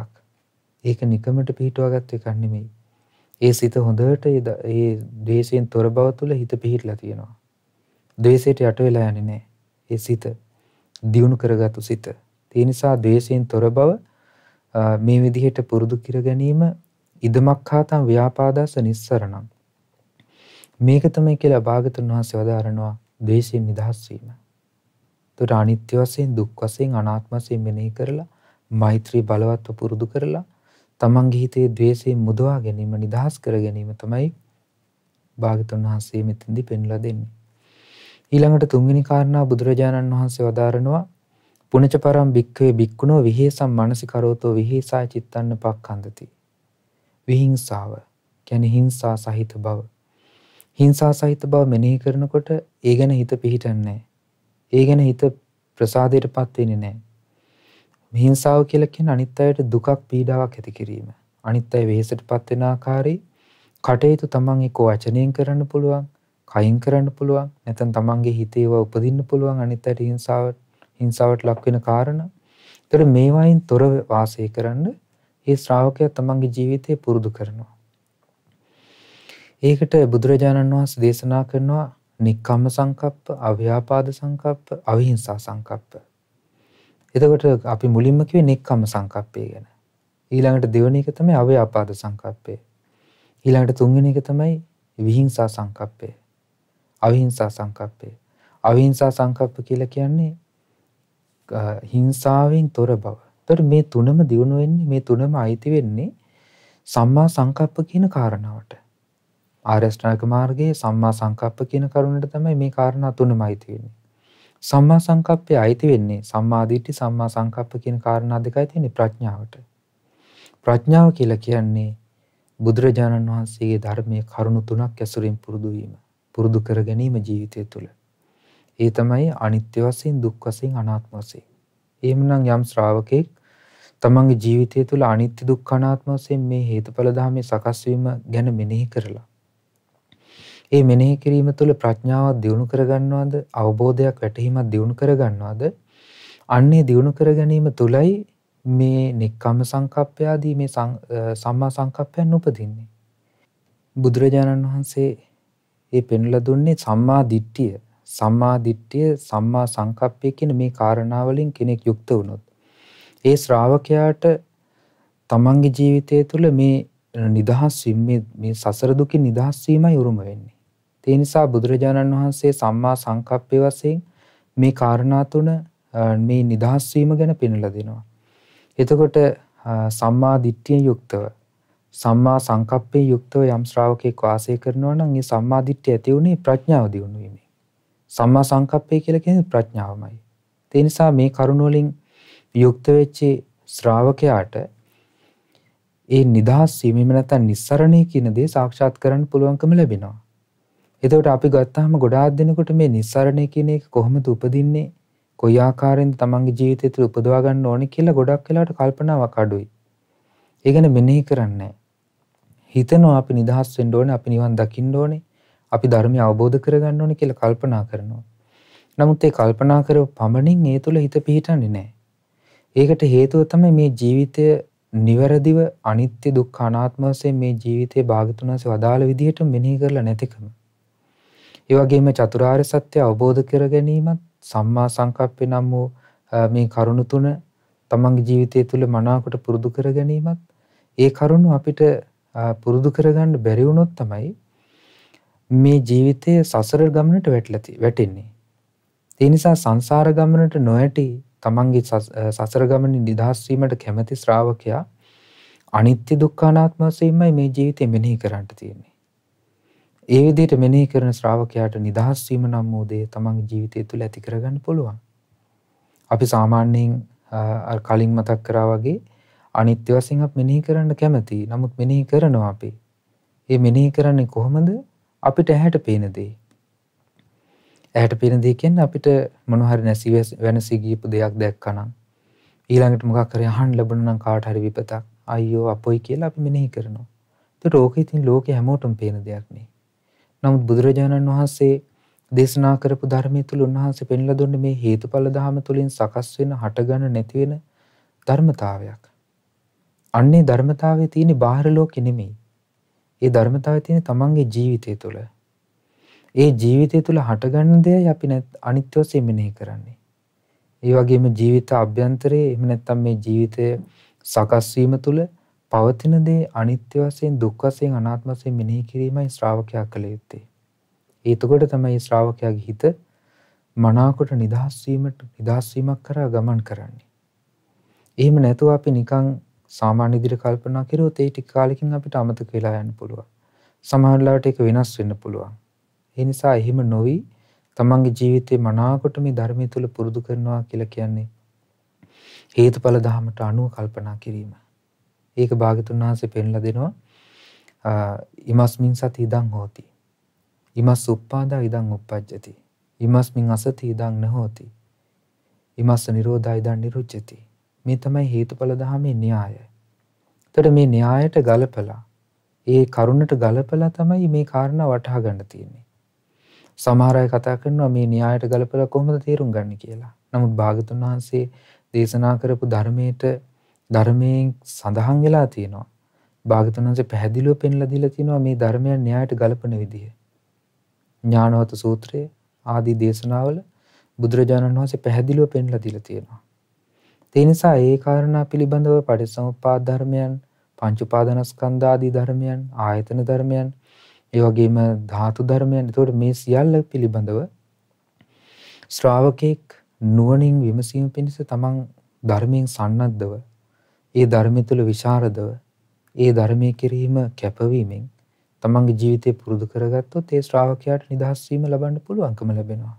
ඒක නිකමට පිහිටුවාගත් එකක් නෙමෙයි. ඒ සිත හොඳට ඒ ද්වේෂයෙන් තොර බව තුළ හිත පිහිටලා තියෙනවා. ද්වේෂයට යට වෙලා යන්නේ නැහැ. ඒ සිත දියුණු කරගත්තු සිත. ඒ නිසා ද්වේෂයෙන් තොර බව මේ විදිහට පුරුදු කර ගැනීම ඉදමක්ඛාතං ව්‍යාපාදස්ස නිස්සරණං. මේක තමයි කියලා භාගතුන් වහන්සේ වදාරනවා ද්වේෂයෙන් නිදහස් වීම. ඒතර අනිත්‍ය වශයෙන්, දුක් වශයෙන්, අනාත්ම වශයෙන් මෙනෙහි කරලා, මෛත්‍රී බලවත්ව පුරුදු කරලා තමන්ගේ හිතේ ද්වේෂයෙන් මුදවා ගැනීම, නිදහස් කර ගැනීම තමයි භාගතුන් වහන්සේ මෙතෙන්දී පෙන්වලා දෙන්නේ. ඊළඟට තුන්වෙනි කාරණා බුදුරජාණන් වහන්සේ වදාරනවා පුනච පරම් භික්ඛවේ භික්ඛුනෝ විහෙසම් මනසිකරෝතෝ විහෙසාය චිත්තන්න පක්ඛන්දති. විහිංසාව කියන්නේ හිංසා සහිත බව. හිංසා සහිත බව මෙනෙහි කරනකොට ඒ ගැන හිත පිහිටන්නේ නැහැ. ඒ ගැන හිත ප්‍රසාදයටපත් වෙන්නේ නැහැ. හිංසාව කියලා කියන්නේ අනිත් අයට දුකක් පීඩාවක් ඇති කිරීම. අනිත් අය වෙහෙසටපත් වෙන ආකාරයේ කටයුතු තමන් එක්ක වචනයෙන් කරන්න පුළුවන්, කයින් කරන්න පුළුවන්, නැත්නම් තමන්ගේ හිතේ ඒවා උපදින්න පුළුවන් අනිත් අයට හිංසාවට ලක් වෙන කාරණා. ඒතර මේවායින් තොර වාසය කරන්න ඒ ශ්‍රාවකයා තමන්ගේ ජීවිතේ පුරුදු කරනවා. ඒකට බුදුරජාණන් වහන්සේ දේශනා කරනවා නික්කම්ම සංකප්ප, අව්‍යාපාද සංකප්ප, අවිහිංසා සංකප්ප. එතකොට අපි මුලින්ම කිව්වේ නික්කම්ම සංකප්පය ගැන. ඊළඟට දෙවෙනි එක තමයි අව්‍යාපාද සංකප්පය. ඊළඟට තුන්වෙනි එක තමයි විහිංසා සංකප්පය. අවිහිංසා සංකප්පය. අවිහිංසා සංකප්ප කියලා කියන්නේ හිංසාවෙන් තොර බව. ඒතර මේ තුනම දියුණු වෙන්නේ, මේ තුනම අයිති වෙන්නේ සම්මා සංකප්ප කියන කාරණාවට. ආර්ය අෂ්ටාංගික මාර්ගයේ සම්මා සංකප්ප කියන කරුණට තමයි මේ කාරණා තුනම අයිති වෙන්නේ. සම්මා සංකප්පය අයිති වෙන්නේ සම්මා දිට්ඨි, සම්මා සංකප්ප කියන කාරණා දෙකයි තියෙන්නේ ප්‍රඥාවට. ප්‍රඥාව කියලා කියන්නේ බුදුරජාණන් වහන්සේගේ ධර්මයේ කරුණු තුනක් ඇසුරින් පුරුදු වීම, පුරුදු කර ගැනීම ජීවිතය තුළ. ඒ තමයි අනිත්‍ය වශයෙන්, දුක් වශයෙන්, අනාත්ම වශයෙන්. එහෙමනම් යම් ශ්‍රාවකෙක් තමන්ගේ ජීවිතය තුළ අනිත්‍ය, දුක්ඛ, අනාත්ම වශයෙන් මේ හේතුඵල ධර්මයේ සකස් වීම ගැන මෙනෙහි කරලා ඒ මෙනෙහි කිරීම තුළ ප්‍රඥාවක් දියුණු කරගන්නවද, අවබෝධයක් වැටහීමක් දියුණු කරගන්නවද? අන්නේ දියුණු කර ගැනීම තුළයි මේ නික්කම්ම සංකප්පය ආදී මේ සම්මා සංකප්පයන් උපදින්නේ. බුදුරජාණන් වහන්සේ මේ පෙන්ලා දුන්නේ සම්මා දිට්ඨිය, සම්මා සංකප්පය කියන මේ කාරණා වලින් කෙනෙක් යුක්ත වුණොත් ඒ ශ්‍රාවකයාට තමන්ගේ ජීවිතය තුළ මේ නිදහස් වීම, මේ සසර දුකින් නිදහස් වීමයි උරුම වෙන්නේ. ඒ නිසා බුදුරජාණන් වහන්සේ සම්මා සංකප්පය වශයෙන් මේ කාරණා තුන, මේ නිදහස් වීම ගැන පෙන්වලා දෙනවා. එතකොට සම්මා දිට්ඨියෙන් යුක්තව, සම්මා සංකප්පයෙන් යුක්තව යම් ශ්‍රාවකෙක් වාසය කරනවා නම් ඒ සම්මා දිට්ඨිය ඇති උනේ ප්‍රඥාව දියුණු වීමෙන්. සම්මා සංකප්පය කියලා කියන්නේ ප්‍රඥාවමයි. ඒ නිසා මේ කරුණ වලින් යුක්ත වෙච්ච ශ්‍රාවකයාට ඒ නිදහස් වීම නැත්නම් නිස්සරණය කියන දේ සාක්ෂාත් කරන්න පුළුවන්කම ලැබෙනවා. එතකොට අපි ගත්තාම ගොඩාක් දෙනෙකුට මේ නිස්සරණය කියන එක කොහොමද උපදින්නේ, කොයි ආකාරයෙන්ද තමන්ගේ ජීවිතය තුළ උපදවා ගන්න ඕනේ කියලා ගොඩක් වෙලාවට කල්පනාවක් අඩුයි. ඒ ගැන මෙනෙහි කරන්නේ නැහැ. හිතනවා අපි නිදහස් වෙන්න ඕනේ, අපි නිවන් දකින්න ඕනේ, අපි ධර්මය අවබෝධ කරගන්න ඕනේ කියලා කල්පනා කරනවා. නමුත් ඒ කල්පනා කරව පමණින් ඒ තුළ හිත පිහිටන්නේ නැහැ. ඒකට හේතුව තමයි මේ ජීවිතය නිවැරදිව අනිත්‍ය, දුක්ඛ, අනාත්ම වශයෙන් මේ ජීවිතයේ භාගතුන් වහන්සේ වදාළ විදිහට මෙනෙහි කරලා නැතිකම. ඒ වගේම චතුරාර්ය සත්‍ය අවබෝධ කර ගැනීමත් සම්මා සංකප්පේ නම් වූ මේ කරුණු තුන තමන්ගේ ජීවිතය තුළ මනාවකට පුරුදු කර ගැනීමත්, ඒ කරුණු අපිට පුරුදු කරගන්න බැරි වුණොත් තමයි මේ ජීවිතයේ සසර ගමනට වැටෙන්නේ. ඒ නිසා සංසාර ගමනට නොඇටි තමන්ගේ සසර ගමනේ නිදහස් වීමට කැමැති ශ්‍රාවකයා අනිත්‍ය, දුක්ඛ, අනාත්ම වශයෙන්මයි මේ ජීවිතේ මෙනෙහි කරන්න තියෙන්නේ. ඒ විදිහට මෙනෙහි කරන ශ්‍රාවකයාට නිදහස් වීම නම් වූ දේ තමන්ගේ ජීවිතය තුළ ඇති කරගන්න පුළුවන්. අපි සාමාන්‍යයෙන් අර කලින් මතක් කරා වගේ අනිත්‍ය වශයෙන් අපි මෙනෙහි කරන්න කැමතියි. නමුත් මෙනෙහි කරනවා අපි. ඒ මෙනෙහි කරන්නේ කොහොමද? අපිට ඇහැට පේන දේ. ඇහැට පේන දේ කියන්නේ අපිට මොන හරි නැසි වෙනසි ගියපු දෙයක් දැක්කනම් ඊළඟට මොකක් හරි අහන්න ලැබුණා නම් කාට හරි විපතක් අයියෝ අපොයි කියලා අපි මෙනෙහි කරනවා. ඒකට ඕකේ ඉතින් ලෝකේ හැමෝටම පේන දෙයක් නේ. නමුත් බුදුරජාණන් වහන්සේ දේශනා කරපු ධර්මයේ තුල උන්වහන්සේ පෙන්ලා දුන්නේ මේ හේතුඵල ධහම තුලින් සකස් වෙන හටගන්න නැති වෙන ධර්මතාවයක්. අන්නේ ධර්මතාවයේ තියෙන බාහිර ලෝකෙ නෙමෙයි. ඒ ධර්මතාවයේ තියෙන තමන්ගේ ජීවිතය තුළ. ඒ ජීවිතය තුළ හටගන්න දෙයයි අපි අනිත්‍ය වශයෙන් මෙනෙහි කරන්නේ. ඒ වගේම ජීවිත අභ්‍යන්තරයේ එහෙම නැත්නම් මේ ජීවිතය සකස් වීම තුළ පවතින දේ අනිත්‍ය වශයෙන් දුක් වශයෙන් අනාත්ම වශයෙන් මෙනෙහි කිරීමයි ශ්‍රාවකයා කළ යුත්තේ. ඒතකොට තමයි ශ්‍රාවකයාගේ හිත මනාකොට නිදහස් වීමක් කරා ගමන් කරන්නේ. එහෙම නැතුව අපි නිකන් සාමාන්‍ය විදිහට කල්පනා කරුවොත් ඒ ටික කාලෙකින් අපිට අමතක වෙලා යන්න පුළුවන්. සමහර ලාවට ඒක වෙනස් වෙන්න පුළුවන්. ඒ නිසා එහෙම නොවි තමන්ගේ ජීවිතේ මනාකොට මේ ධර්මයේ තුල පුරුදු කරනවා කියලා කියන්නේ හේතුඵල ධහමට අනුව කල්පනා කිරීම. ඒක භාගතුන් වහන්සේ පෙන්ලා දෙනවා ඉමස්මින් සති ඉදං හෝති. ඉමස් උප්පාදා ඉදං උප්පජ්ජති. ඉමස්මින් අසති ඉදං නහෝති. ඉමස්ස නිරෝධා ඉදං නිරුච්ඡති. මේ තමයි හේතුඵල ධහමේ න්‍යායය. එතකොට මේ න්‍යායට ගලපලා ඒ කරුණට ගලපලා තමයි මේ කාරණා වටහා ගන්න තියෙන්නේ. සමහර අය කතා කරනවා මේ න්‍යායට ගලපලා කොහොමද තේරුම් ගන්න කියලා. නමුත් භාගතුන් වහන්සේ දේශනා කරපු ධර්මයෙන් සඳහන් වෙලා තියෙනවා. භාගතුන් වහන්සේ පැහැදිලිව පෙන්ලා දීලා තියෙනවා මේ ධර්මයන් න්‍යායට ගලපන විදිහ. ඥානවත සූත්‍රයේ ආදී දේශනාවල බුදුරජාණන් වහන්සේ පැහැදිලිව පෙන්ලා දීලා තියෙනවා. ඒ නිසා ඒ කාරණා පිළිබඳව පටිච්චසමුප්පාද ධර්මයන්, පංච උපාදානස්කන්ධ ආදී ධර්මයන්, ආයතන ධර්මයන්, ඒ වගේම ධාතු ධර්මයන්. ඒතකොට මේ සියල්ල පිළිබඳව ශ්‍රාවකෙක් නුවණින් විමසීම පිණිස තමන් ධර්මයෙන් සන්නද්ධව, ඒ ධර්මය තුළ විශාරදව, ඒ ධර්මයේ කිරීම කැපවීමෙන් තමන්ගේ ජීවිතය පුරුදු කරගත්තොත් ඒ ශ්‍රාවකයාට නිදහස් වීම ලබන්න පුළුවන්කම ලැබෙනවා.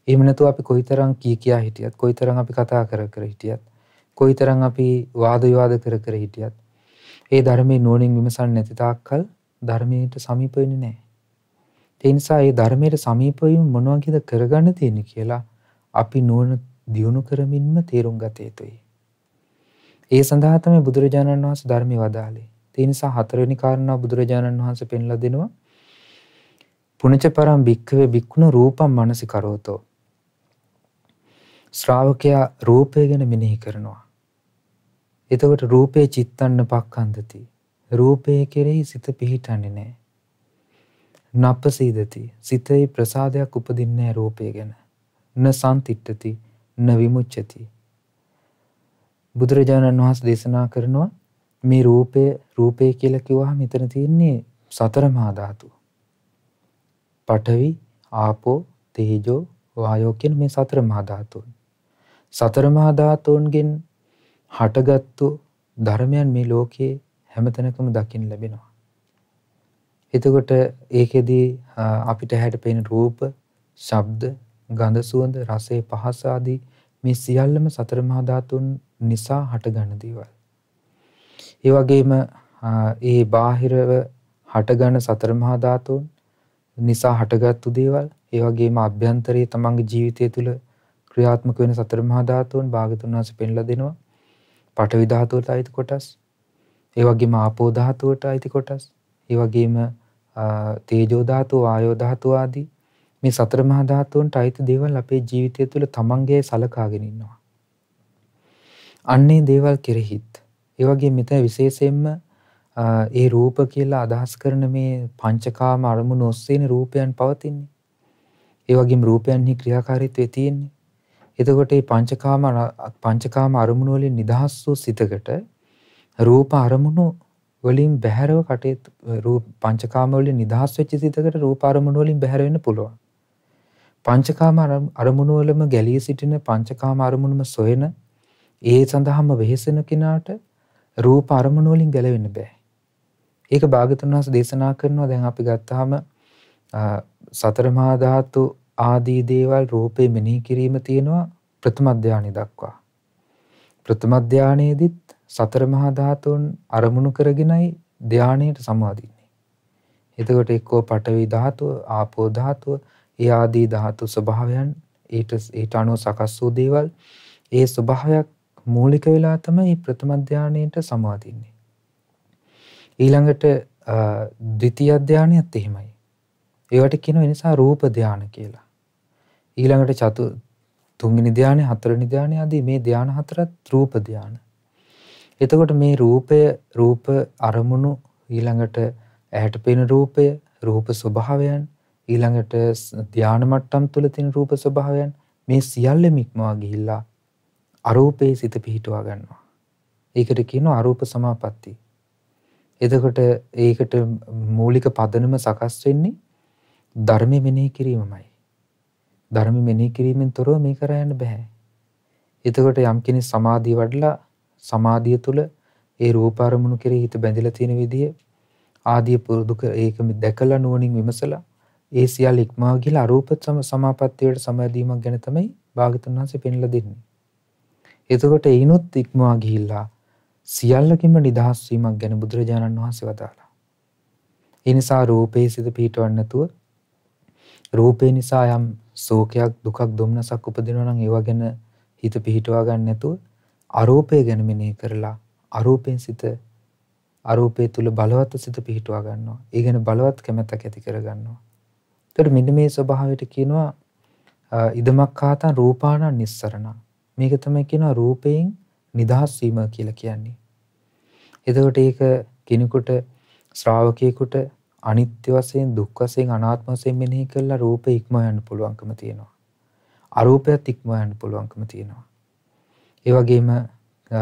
එහෙම නැතුව අපි කොයිතරම් කියා හිටියත්, කොයිතරම් අපි කතා කර හිටියත්, කොයිතරම් අපි වාද විවාද කර හිටියත්, ඒ ධර්මයේ නුවණින් විමසන්නේ නැති තාක්කල් ධර්මයට සමීප වෙන්නේ නැහැ. ඒ නිසා මේ ධර්මයට සමීප වීම මොන වගේද කරගන්න තියෙන්නේ කියලා අපි නුවණ දියුණු කරමින්ම තේරුම් ගත යුතුයි. ඒ සඳහා තමයි බුදුරජාණන් වහන්සේ ධර්මයේ වදාළේ. ඒ නිසා හතරවෙනි කාරණාව බුදුරජාණන් වහන්සේ පෙන්ලා දෙනවා. පුණජ පරම් භික්ඛවේ භික්ඛුන රූපම් මනසිකරෝතෝ. ශ්‍රාවකයා රූපය ගැන මෙනෙහි කරනවා. එතකොට රූපේ චිත්තන්න පක්ඛන්දති. රූපයේ කෙරෙහි සිත පිහිටන්නේ නැහැ. නප්පසීදති. සිතේ ප්‍රසාදයක් උපදින්නේ නැහැ රූපය ගැන. න සම්තිට්ඨති න විමුච්ඡති. බුදුරජාණන් වහන්සේ දේශනා කරනවා මේ රූපය කියලා කිව්වහම මෙතන තියෙන්නේ සතර මහා ධාතු. පඨවි, ආපෝ, තේජෝ, වායෝ කියන මේ සතර මහා ධාතුන්. සතර මහා ධාතුන්ගෙන් හටගත්තු ධර්මයන් මේ ලෝකයේ හැමතැනකම දකින්න ලැබෙනවා. එතකොට ඒකෙදී අපිට හැට පෙනෙන රූප, ශබ්ද, ගන්ධ, සුවඳ, රසය, පහස ආදී මේ සියල්ලම සතර මහා ධාතුන් නිසා හටගන්න දේවල්. ඒ වගේම ඒ බාහිරව හටගන්න සතර මහා ධාතුන් නිසා හටගත්තු දේවල්, ඒ වගේම අභ්‍යන්තරයේ තමන්ගේ ජීවිතය තුළ ක්‍රියාත්මක වෙන සතර මහා ධාතුන් භාගතුන් වහන්සේ පෙන්ලා දෙනවා. පඨවි ධාතුවට අයිති කොටස්, ඒ වගේම ආපෝ ධාතුවට අයිති කොටස්, ඒ වගේම තේජෝ ධාතුව, වායෝ ධාතුව ආදී මේ සතර මහා ධාතුන්ට අයිති දේවල් අපේ ජීවිතය තුළ තමන්ගේ සලකාගෙන ඉන්නවා. අන්නේ දේවල් කෙරෙහිත් ඒ වගේම මෙතන විශේෂයෙන්ම ඒ රූප කියලා අදහස් කරන මේ පංචකාම අරමුණු ඔස්සේනේ රූපයන් පවතින්නේ. ඒ වගේම රූපයන්හි ක්‍රියාකාරීත්වය තියෙන්නේ. එතකොට මේ පංචකාම අරමුණු වලින් නිදහස් වූ සිතකට රූප අරමුණු වලින් බැහැරව පංචකාම වලින් නිදහස් වෙච්ච සිතකට රූප අරමුණු වලින් බැහැර වෙන්න පුළුවන්. පංචකාම අරමුණු වලම ගැලී සිටින පංචකාම අරමුණුම සොයන ඒ සඳහාම වෙහෙසෙන කෙනාට රූප අරමුණු වලින් ගැලවෙන්න බෑ. ඒක භාගතුන් වහන්සේ දේශනා කරනවා. දැන් අපි ගත්තාම සතර මහා ධාතු ආදී දේවල් රූපේ මෙනෙහි කිරීම තියෙනවා ප්‍රථම ධානය දක්වා. ප්‍රථම ධානයේදීත් සතර මහා ධාතුන් අරමුණු කරගෙනයි ධානයට සමවදින්නේ. එතකොට එක්කෝ පඨවි ධාතුව, ආපෝ ධාතුව, ඒ ආදී ධාතු ස්වභාවයන් ඊට අනුව සකස් වූ දේවල් ඒ ස්වභාවයක් මූලික වෙලා තමයි ප්‍රථම ධානයට සමවදින්නේ. ඊළඟට ද්විතීය ධානයත් එහෙමයි. ඒවට කියනවා නිසා රූප ධාන කියලා. ඊළඟට තුන්වෙනි ධානය, හතරවෙනි ධානය ආදී මේ ධාන හතරත් රූප ධාන. එතකොට මේ රූප අරමුණු, ඊළඟට ඇහැට පෙනෙන රූපය, රූප ස්වභාවයන්, ඊළඟට ධාන මට්ටම් තුල තියෙන රූප ස්වභාවයන්, මේ සියල්ලම ඉක්මවා ගිහිල්ලා අරූපේ සිත පිහිටුවා ගන්නවා. ඒකට කියනවා අරූප සමාපatti. එතකොට ඒකට මූලික පදනම සකස් වෙන්නේ ධර්මෙ මෙනෙහි කිරීමමයි. ධර්ම මෙනෙහි කිරීමෙන් තොරව මේක කරා යන්න බෑ. එතකොට යම් කෙනෙක් සමාධිය වඩලා සමාධිය තුල ඒ රූප අරමුණු කෙරෙහි හිත බැඳලා තියෙන විදිය ආදී පුරුදු ඒක දැකලා නුවණින් විමසලා ඒ සියල්ල ඉක්මවා ගිහලා අරූප සමාපත්තියට සමාදීමක් ගැන තමයි භාගතුන් වහන්සේ පෙන්ලා දෙන්නේ. එතකොට ඒනොත් ඉක්මවා ගිහිල්ලා සියල්ලකින්ම නිදහස් වීමක් ගැන බුදුරජාණන් වහන්සේ වදාළා. ඒ නිසා රූපේ සිත පිහිටවන්න නැතුව රූපේ නිසා යම් ශෝකයක්, දුකක්, දුම්නසක් උපදිනවා නම් ඒවා ගැන හිත පිහිටවා ගන්න නැතුව අරූපය ගැන මෙනෙහි කරලා අරූපෙන් සිත අරූපේ තුල බලවත් සිත පිහිටවා ගන්නවා. ඒ ගැන බලවත් කැමැත්තක් ඇති කර ගන්නවා. ඒතර මෙන්න මේ ස්වභාවයට කියනවා ඉදමක්ඛාතං රූපාණං නිස්සරණ. මේක තමයි කියනවා රූපයෙන් නිදහස් වීම කියලා කියන්නේ. එතකොට ඒක කෙනෙකුට ශ්‍රාවකයෙකුට අනිත්‍ය වශයෙන්, දුක් වශයෙන්, අනාත්ම වශයෙන් මෙනෙහි කළා රූපේ ඉක්ම යන්න පුළුවන්කම තියෙනවා. අරූපයත් ඉක්ම යන්න පුළුවන්කම තියෙනවා. ඒ වගේම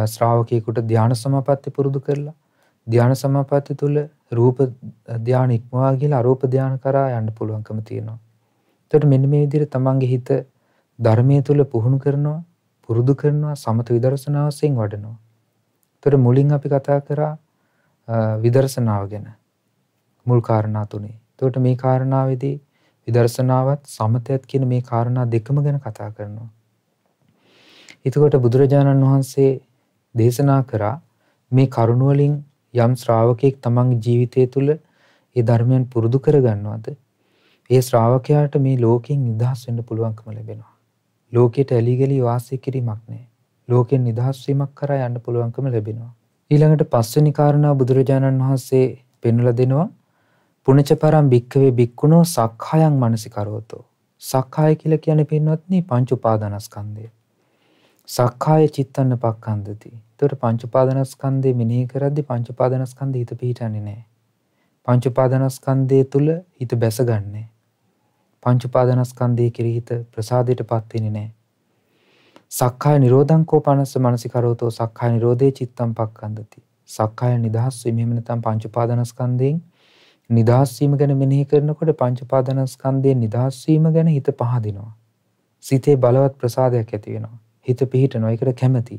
ශ්‍රාවකයෙකුට ධානා සමාපatti පුරුදු කරලා ධානා සමාපatti තුල රූප ධාන ඉක්මවා ගිහලා අරූප ධාන කරා යන්න පුළුවන්කම තියෙනවා. එතකොට මෙන්න මේ විදිහට තමන්ගේ හිත ධර්මයේ තුල පුහුණු කරනවා, පුරුදු කරනවා, සමත විදර්ශනා වශයෙන් වඩනවා. එතකොට මුලින් අපි කතා කරා විදර්ශනාව ගැන. මුල් කාරණා තුනේ. එතකොට මේ කාරණාවේදී විදර්ශනාවත් සමතයත් කියන මේ කාරණා දෙකම ගැන කතා කරනවා. එතකොට බුදුරජාණන් වහන්සේ දේශනා කරා මේ කරුණ වලින් යම් ශ්‍රාවකෙක් තමන්ගේ ජීවිතය තුළ ඒ ධර්මයන් පුරුදු කරගන්නවද ඒ ශ්‍රාවකයාට මේ ලෝකෙන් නිදහස් වෙන්න පුළුවන්කම ලැබෙනවා. ලෝකයට ඇලී ගලී වාසය කිරීමක් නැහැ. ලෝකෙන් නිදහස් වීමක් කරා යන්න පුළුවන්කම ලැබෙනවා. ඊළඟට පස්වෙනි කාරණා බුදුරජාණන් වහන්සේ පෙන්වලා දෙනවා පුණච පරම් භික්ඛවේ භික්ඛුනෝ සක්ඛායං මනසිකරෝතෝ. සක්ඛාය කියලා කියන්නේ පින්වත්නි පංච උපාදානස්කන්ධය. සක්ඛාය චිත්තන්න පක්ඛන්දති. ඒතකොට පංච උපාදානස්කන්ධය මෙනෙහි කරද්දී පංච උපාදානස්කන්ධය හිත පිහිටන්නේ නැහැ. පංච උපාදානස්කන්ධය තුල හිත බැසගන්නේ. පංච උපාදානස්කන්ධය කෙරෙහි හිත ප්‍රසාදයටපත් වෙන්නේ නැහැ. සක්ඛාය නිරෝධං කෝපනස්ස මනසිකරෝතෝ සක්ඛාය නිරෝධේ චිත්තම් පක්ඛන්දති. සක්ඛාය නිදහස් වීම එහෙම නැත්නම් පංච උපාදානස්කන්ධයෙන් නිදහස් වීම ගැන මෙනෙහි කරනකොට පංච උපාදානස්කන්ධයෙන් නිදහස් වීම ගැන හිත පහදිනවා. සිතේ බලවත් ප්‍රසාදයක් ඇති වෙනවා. හිත පිහිටනවා. ඒකට කැමැති.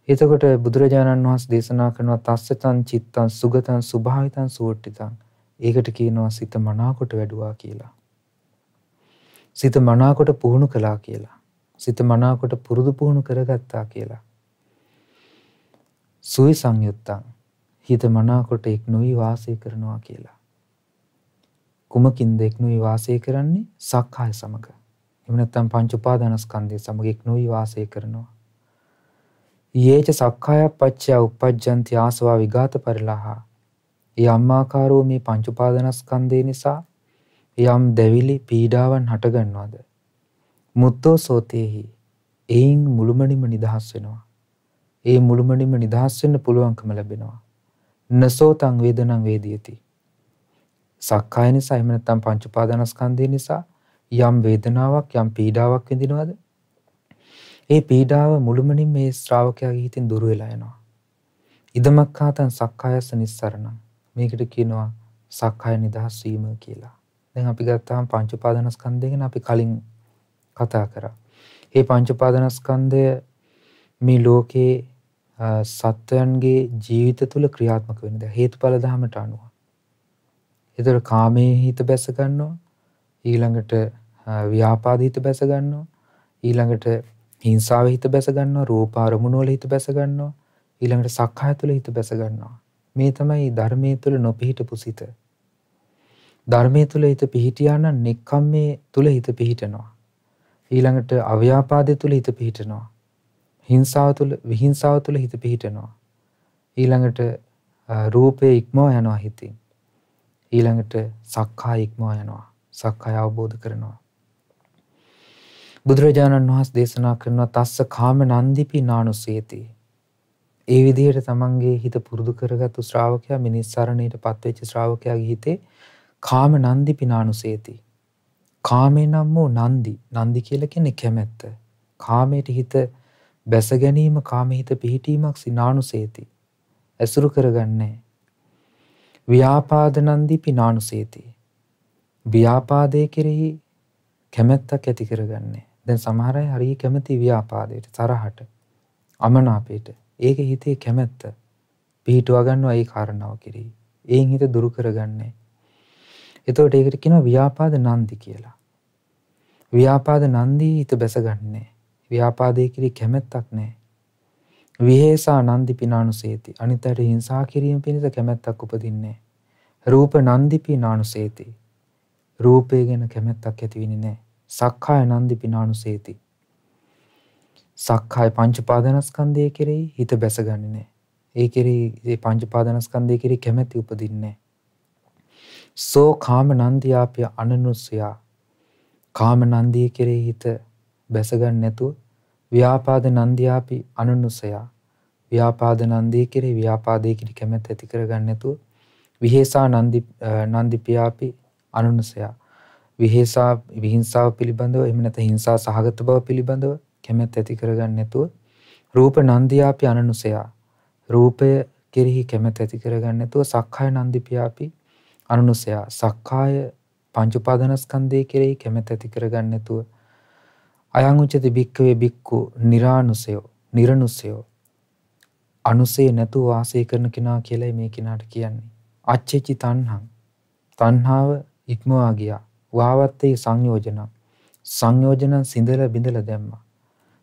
එතකොට බුදුරජාණන් වහන්සේ දේශනා කරනවා තස්සතං චිත්තං සුගතං සුභාවිතං සුවට්ඨිතං. ඒකට කියනවා සිත මනාකොට වැඩුවා කියලා. සිත මනාකොට පුහුණු කළා කියලා. සිත මනාකොට පුරුදු පුහුණු කරගත්තා කියලා. සුයි සංයුත්තං හිත මනාකොට එක් නොවි වාසය කරනවා කියලා. කුමකින්ද එක් නොවි වාසය කරන්නේ? සක්කාය සමග. එහෙම නැත්නම් පංච උපාදානස්කන්ධය සමග එක් නොවි වාසය කරනවා. යේච සක්කාය පච්චය උප්පජ්ජන්ති ආසවා විඝාත පරිලහා. යම් ආකාරෝ මේ පංච උපාදානස්කන්ධය නිසා යම් දැවිලි පීඩාවන් හට ගන්නවද? මුත්තෝ සෝතේහි එයින් මුළුමනින්ම නිදහස් වෙනවා. ඒ මුළුමනින්ම නිදහස් වෙන්න පුළුවන්කම ලැබෙනවා. නසෝතං වේදනං වේදියති. සක්කාය නිසා එහෙම නැත්නම් පංච උපාදානස්කන්ධය නිසා යම් වේදනාවක් යම් පීඩාවක් විඳිනවද? ඒ පීඩාව මුළුමනින් මේ ශ්‍රාවකයාගේ හිතෙන් දුර වෙලා යනවා. ඉදමක්ඛාතං සක්කායස්ස නිස්සරණං. මේකට කියනවා සක්කාය නිදහස් වීම කියලා. දැන් අපි ගත්තාම පංච උපාදානස්කන්ධය ගැන අපි කලින් කතා කරා. මේ පංච උපාදානස්කන්ධය මේ ලෝකේ සත්වයන්ගේ ජීවිත තුළ ක්‍රියාත්මක වෙන දේ හේතුඵල ධර්මයට අනුව. ඒතර කාමයේ හිත බැස ගන්නවා, ඊළඟට ව්‍යාපාද හිත බැස ගන්නවා, ඊළඟට හිංසාවේ හිත බැස ගන්නවා, රූප අරමුණු වල හිත බැස ගන්නවා, ඊළඟට සක්කාය තුළ හිත බැස ගන්නවා. මේ තමයි ධර්මයේ තුළ නොපිහිටපු සිත. ධර්මයේ තුළ හිත පිහිටියා නම් නෙක්ඛම්මේ තුළ හිත පිහිටනවා. ඊළඟට අව්‍යාපාදයේ තුළ හිත පිහිටනවා. හිංසාව තුළ විහිංසාව තුළ හිත පිහිටනවා. ඊළඟට රූපේ ඉක්මව යනවා හිතින්. ඊළඟට සක්කාය ඉක්මව යනවා. සක්කාය අවබෝධ කරනවා. බුදුරජාණන් වහන්සේ දේශනා කරනවා තස්ස කාම නන්දිපි නානුසේති. ඒ විදිහට තමන්ගේ හිත පුරුදු කරගත්තු ශ්‍රාවකයා මිනිස්සරණයට පත්වෙච්ච ශ්‍රාවකයාගේ හිතේ කාම නන්දිපි නානුසේති. කාමේ නම් වූ නන්දි. නන්දි කියලා කියන්නේ කැමැත්ත. කාමයට හිත බැස ගැනීම කාමයේ හිත පිහිටීමක් සිනානුසේති. ඇසුරු කරගන්නේ. ව්‍යාපාද නන්දිපි නානුසේති. ව්‍යාපාදයේ කෙරෙහි කැමැත්තක් ඇති කරගන්නේ. දැන් සමහර අය හරිය කැමති ව්‍යාපාදයට, තරහට, අමනාපයට. ඒක හිතේ කැමැත්ත පිහිටුවා ගන්නවා ඒ කාරණාව කෙරෙහි. ඒන් හිත දුරු කරගන්නේ. එතකොට ඒකට කියනවා ව්‍යාපාද නන්දි කියලා. ව්‍යාපාද නන්දි හිත බැසගන්නේ. ව්‍යාපාදයේ කෙරෙහි කැමැත්තක් නැහැ. විහෙසා නන්දි පිනානුසේති. අනිතට හිංසා කිරීම පිණිස කැමැත්තක් උපදින්නේ. රූප නන්දි පිනානුසේති. රූපේ ගැන කැමැත්තක් ඇති වෙන්නේ නැහැ. සක්කාය නන්දි පිනානුසේති. සක්කාය පංච පාදනස්කන්ධය කෙරෙහි හිත බැසගන්නේ නැහැ. ඒ කෙරෙහි ඒ පංච පාදනස්කන්ධය කෙරෙහි කැමැති උපදින්නේ නැහැ. සෝ කාම නන්දියාපිය අනනුස්සයා. කාම නන්දිය කෙරෙහි හිත බැසගන්නේ නැතුව ව්‍යාපාද නන්දියාපි අනනුස්සයා. ව්‍යාපාද නන්දිය කෙරෙහි ව්‍යාපාදයේ කෙරෙහි කැමැත්ත ඇති කරගන්නේ නැතුව විහෙසා නන්දිපියාපි අනනුස්සයා. විහිංසාව පිළිබඳව එහෙම නැත්නම් හිංසා සහගත බව පිළිබඳව කැමැත්ත ඇති කරගන්නේ නැතුව රූප නන්දියාපි අනනුසයා. රූපය කෙරෙහි කැමැත්ත ඇති කරගන්නේ නැතුව සක්කාය නන්දිපියාපි අනනුසයා. සක්කාය පංච උපාදානස්කන්ධය කෙරෙහි කැමැත්ත ඇති කරගන්නේ නැතුව අයං උච්චති භික්ඛවේ භික්ඛු නිරානුසයෝ නිරනුසයෝ. අනුසය නැතුව වාසය කරන කෙනා කියලායි මේ කෙනාට කියන්නේ. අච්චේචි තණ්හං. තණ්හාව ඉක්මවා ගියා. වාවත්තේ සංයෝජන. සංයෝජන සිඳලා බිඳලා දැම්මා.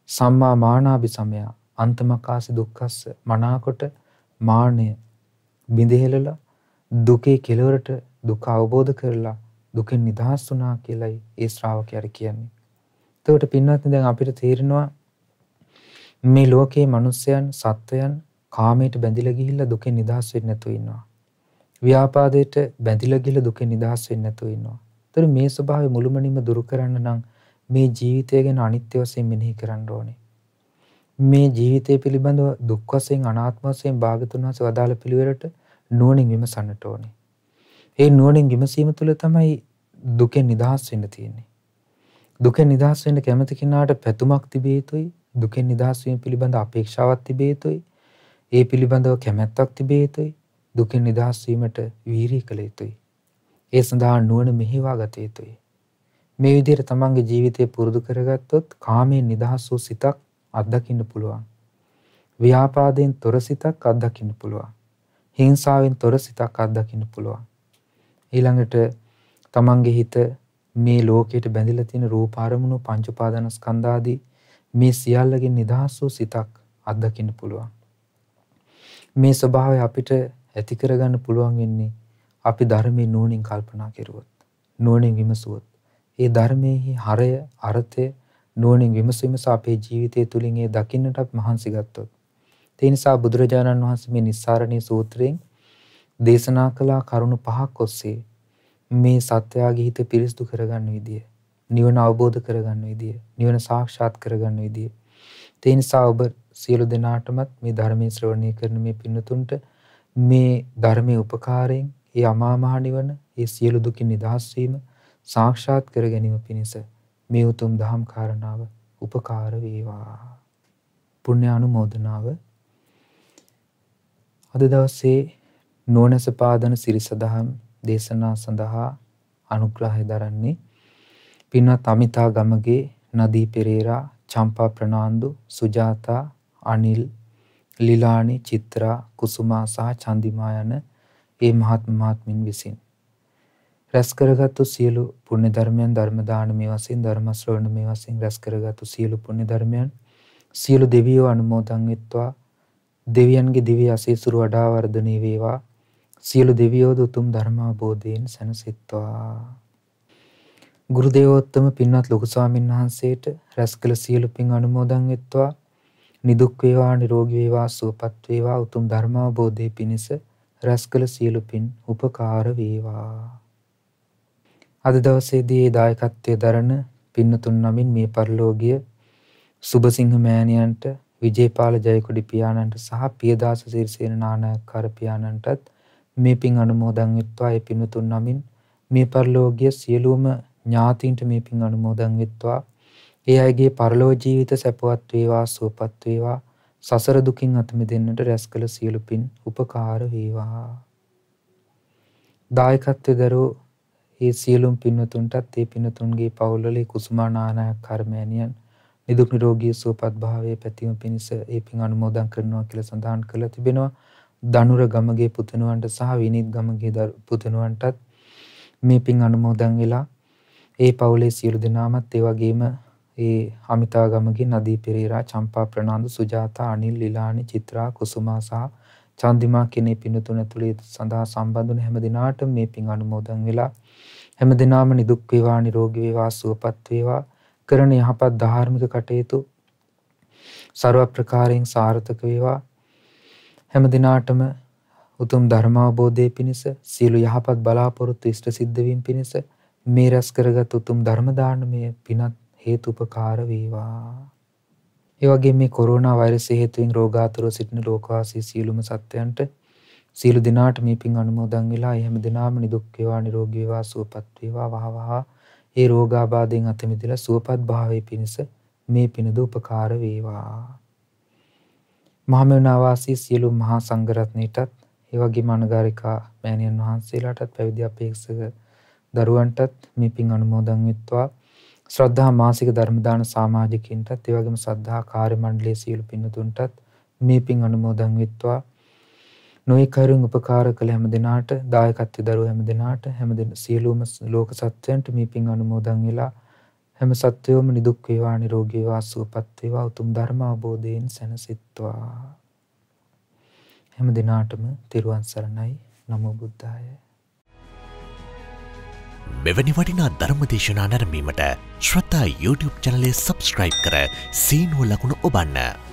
සම්මා මානාභි සමය. අන්තමකාසි දුක්ඛස්ස. මනාකොට මානය බිඳහෙලලා දුකේ කෙලවරට දුක අවබෝධ කරලා දුකෙන් නිදහස් වුණා කියලායි ඒ ශ්‍රාවකයාට කියන්නේ. එතකොට පින්වත්නි දැන් අපිට තේරෙනවා මේ ලෝකේ මිනිස්යන් සත්වයන් කාමයට බැඳිලා ගිහිල්ලා දුකෙන් නිදහස් වෙන්නේ නැතුව ඉන්නවා. ව්‍යාපාදයට බැඳිලා ගිහිල්ලා දුකෙන් නිදහස් වෙන්නේ නැතුව ඉන්නවා. ඒතර මේ ස්වභාවය මුළුමනින්ම දුරු කරන්න නම් මේ ජීවිතය ගැන අනිත්‍ය වශයෙන් මෙනෙහි කරන්න ඕනේ. මේ ජීවිතය පිළිබඳව දුක් වශයෙන් අනාත්ම වශයෙන් භාගතුන් වහන්සේ වදාළ පිළිවෙලට නුවණින් විමසන්නට ඕනේ. ඒ නුවණින් විමසීම තුළ තමයි දුකෙන් නිදහස් වෙන්න තියෙන්නේ. දුකෙන් නිදහස් වෙන්න කැමති කෙනාට පැතුමක් තිබිය යුතුයි. දුකෙන් නිදහස් වීම පිළිබඳ අපේක්ෂාවක් තිබිය යුතුයි. ඒ පිළිබඳව කැමැත්තක් තිබිය යුතුයි. දුකෙන් නිදහස් වීමට වීරිය කළ යුතුයි. ඒ සඳහා නුවණ මෙහෙවා ගත යුතුයි. මේ විදිහට තමන්ගේ ජීවිතය පුරුදු කරගත්තොත් කාමයෙන් නිදහස් වූ සිතක් අත්දකින්න පුළුවන්. ව්‍යාපාදයෙන් තොර සිතක් අත්දකින්න පුළුවන්. හිංසාවෙන් තොර සිතක් අත්දකින්න පුළුවන්. ඊළඟට තමන්ගේ හිත මේ ලෝකයට බැඳිලා තියෙන රූප අරමුණු පංච උපාදානස්කන්ධ ආදී මේ සියල්ලකින් නිදහස් වූ සිතක් අත්දකින්න පුළුවන්. මේ ස්වභාවය අපිට ඇති කරගන්න පුළුවන් වෙන්නේ අපි ධර්මයේ නුවණින් කල්පනා කෙරුවොත්, නුවණින් විමසුවොත්. ඒ ධර්මයේ හරය අර්ථය නුවණින් විමසීමස අපේ ජීවිතය තුළින් ඒ දකින්නට අපි මහන්සි ගත්තොත්. ඒ නිසා බුදුරජාණන් වහන්සේ මේ නිස්සාරණී සූත්‍රයෙන් දේශනා කළ කරුණු 5ක් ඔස්සේ මේ සත්‍යයේ හිත පිරිසිදු කරගන්න විදිය, නිවන අවබෝධ කරගන්න විදිය, නිවන සාක්ෂාත් කරගන්න විදිය. ඒ නිසා ඔබ සියලු දෙනාටමත් මේ ධර්මයේ ශ්‍රවණය කරන මේ පින්නතුන්ට මේ ධර්මයේ උපකාරයෙන් ඒ අමා මහ නිවන, ඒ සියලු දුකින් නිදහස් වීම සාක්ෂාත් කර ගැනීම පිණිස මේ උතුම් දහම් කාරණාව උපකාර වේවා. පුණ්‍ය අනුමෝදනාව. අද දවසේ නෝනස පාදන සිරිසදහම් දේශනා සඳහා අනුග්‍රහය දරන්නේ පින්වත් අමිතා ගමගේ, නදී පෙරේරා, චම්පා ප්‍රනාන්දු, සුජාතා, අනිල්, ලිලානි, චිත්‍රා, කුසුමා සහ චන්දිමා යන ඒ මහත්මින් විසින් රැස් කරගත්තු සියලු පුණ්‍ය ධර්මයන්, ධර්ම දානමය වශයෙන්, ධර්ම ශ්‍රවණමය වශයෙන් රැස් කරගත්තු සියලු පුණ්‍ය ධර්මයන් සියලු දෙවියෝ අනුමෝදන් වෙත්වා. දෙවියන්ගේ දිව්‍ය ආශීර්වාද වඩා වර්ධනය වේවා. සියලු දෙවියෝ උතුම් ධර්මාබෝධයෙන් සැනසෙත්වා. ගුරු දේවෝත්තම පින්වත් ලොකු ස්වාමීන් වහන්සේට රැස් කළ සියලු පින් අනුමෝදන් වෙත්වා. නිදුක් වේවා නිරෝගී වේවා සුවපත් වේවා උතුම් ධර්මාවබෝධයේ පිණිස රැස් කළ සියලු පින් උපකාර වේවා. අද දවසේදී දායකත්වයේ දරන පින්නතුන් නමින් මේ පරිලෝකීය සුබසිංහ මෑණියන්ට, විජේපාල ජයකොඩි පියාණන්ට සහ පියදාස සිරිසේන නානායක්කාර පියාණන්ටත් මේ පින් අනුමෝදන් වෙත්වා. ඒ පින්නතුන් නමින් මේ පරිලෝකීය සියලුම ඥාතීන්ට මේ පින් අනුමෝදන් වෙත්වා. ඒ අයගේ පරලෝක ජීවිත සැපවත් වේවා සුවපත් වේවා. සසර දුකින් අත මිදෙන්නට රැස් කළ සියලු පින් උපකාර වේවා. දායකත්වයේ දරෝ ඒ සියලුම පින්වතුන්ටත් ඒ පින්වතුන්ගේ පවුල්වල කුසුමා නානායක්කාර මෑණියන් නිදුක් නිරෝගී සුවපත් භාවයේ පැතීම පිණිස ඒ පින් අනුමෝදන් කරනවා කියලා සඳහන් කරලා තිබෙනවා. දනුර ගමගේ පුතණුවන්ට සහ විනීත් ගමගේ පුතණුවන්ටත් මේ පින් අනුමෝදන් වෙලා ඒ පවුලේ සියලු දෙනාමත් ඒ වගේම ඒ අමිතා ගමගේ නදී පෙරේරා, චම්පා ප්‍රනාන්දු, සුජාතා, අනිල්, ලිලානි, චිත්‍රා, කුසුමා සහ චන්දිමා කියන පින්තුන් ඇතුළේ සඳහා සම්බන්ධ වුණ හැම දිනාට මේ පින් අනුමෝදන් වෙලා හැම දිනාම නිදුක් වේවා නිරෝගී වේවා සුවපත් වේවා. කරන යහපත් ධාර්මික කටයුතු ਸਰව ප්‍රකාරයෙන් සාර්ථක වේවා. හැම දිනාටම උතුම් ධර්මාවබෝධයේ පිණිස සියලු යහපත් බලාපොරොත්තු ඉෂ්ට සිද්ධ වීම පිණිස මේ රැස් කරගත් උතුම් ධර්ම දානමය පිනත් හේතුපකාර වේවා. ඒ වගේම මේ කොරෝනා වෛරසය හේතුවෙන් රෝගාතුරව සිටින ලෝකවාසී සියලුම සත්වයන්ට සියලු දිනාට මේ පින් අනුමෝදන් වෙලා හැම දිනාම නිදුක් වේවා නිරෝගී වේවා සුවපත් වේවා. වහවහ ඒ රෝගාබාධයෙන් අත මිදලා සුවපත් භාවයේ පිණිස මේ පිනද උපකාර වේවා. මහමෙවුනා වාසී සියලු මහා සංඝරත්නයටත් ඒ වගේම අනගාരികා මෑණියන් වහන්සේලාටත් පැවිදි අපේක්ෂක දරුවන්ටත් මේ පින් අනුමෝදන් වෙත්වා. ශ්‍රද්ධා මාසික ධර්ම දාන සමාජිකින්ටත් ඒ වගේම ශ්‍රද්ධා කාර්ය මණ්ඩලයේ සියලු පින්තුන්ටත් මේ පින් අනුමෝදන් වෙත්වා. නොයෙක් කරුණ උපකාර කළ හැම දිනාට, දායකත්වයේ දරුවෝ හැම දිනාට, සියලුම ලෝක සත්වයන්ට මේ පින් අනුමෝදන් වෙලා හැම සත්වයෝම නිදුක් වේවා නිරෝගී වේවා සුවපත් වේවා උතුම් ධර්ම අවබෝධයෙන් සැනසෙත්වා. හැම දිනාටම තෙරුවන් සරණයි. නමෝ බුද්ධාය. මෙවැනි වටිනා ධර්ම දේශනා නැරඹීමට ශ්‍රද්ධා YouTube චැනලය සබ්ස්ක්‍රයිබ් කර සීනුව ලකුණ ඔබන්න.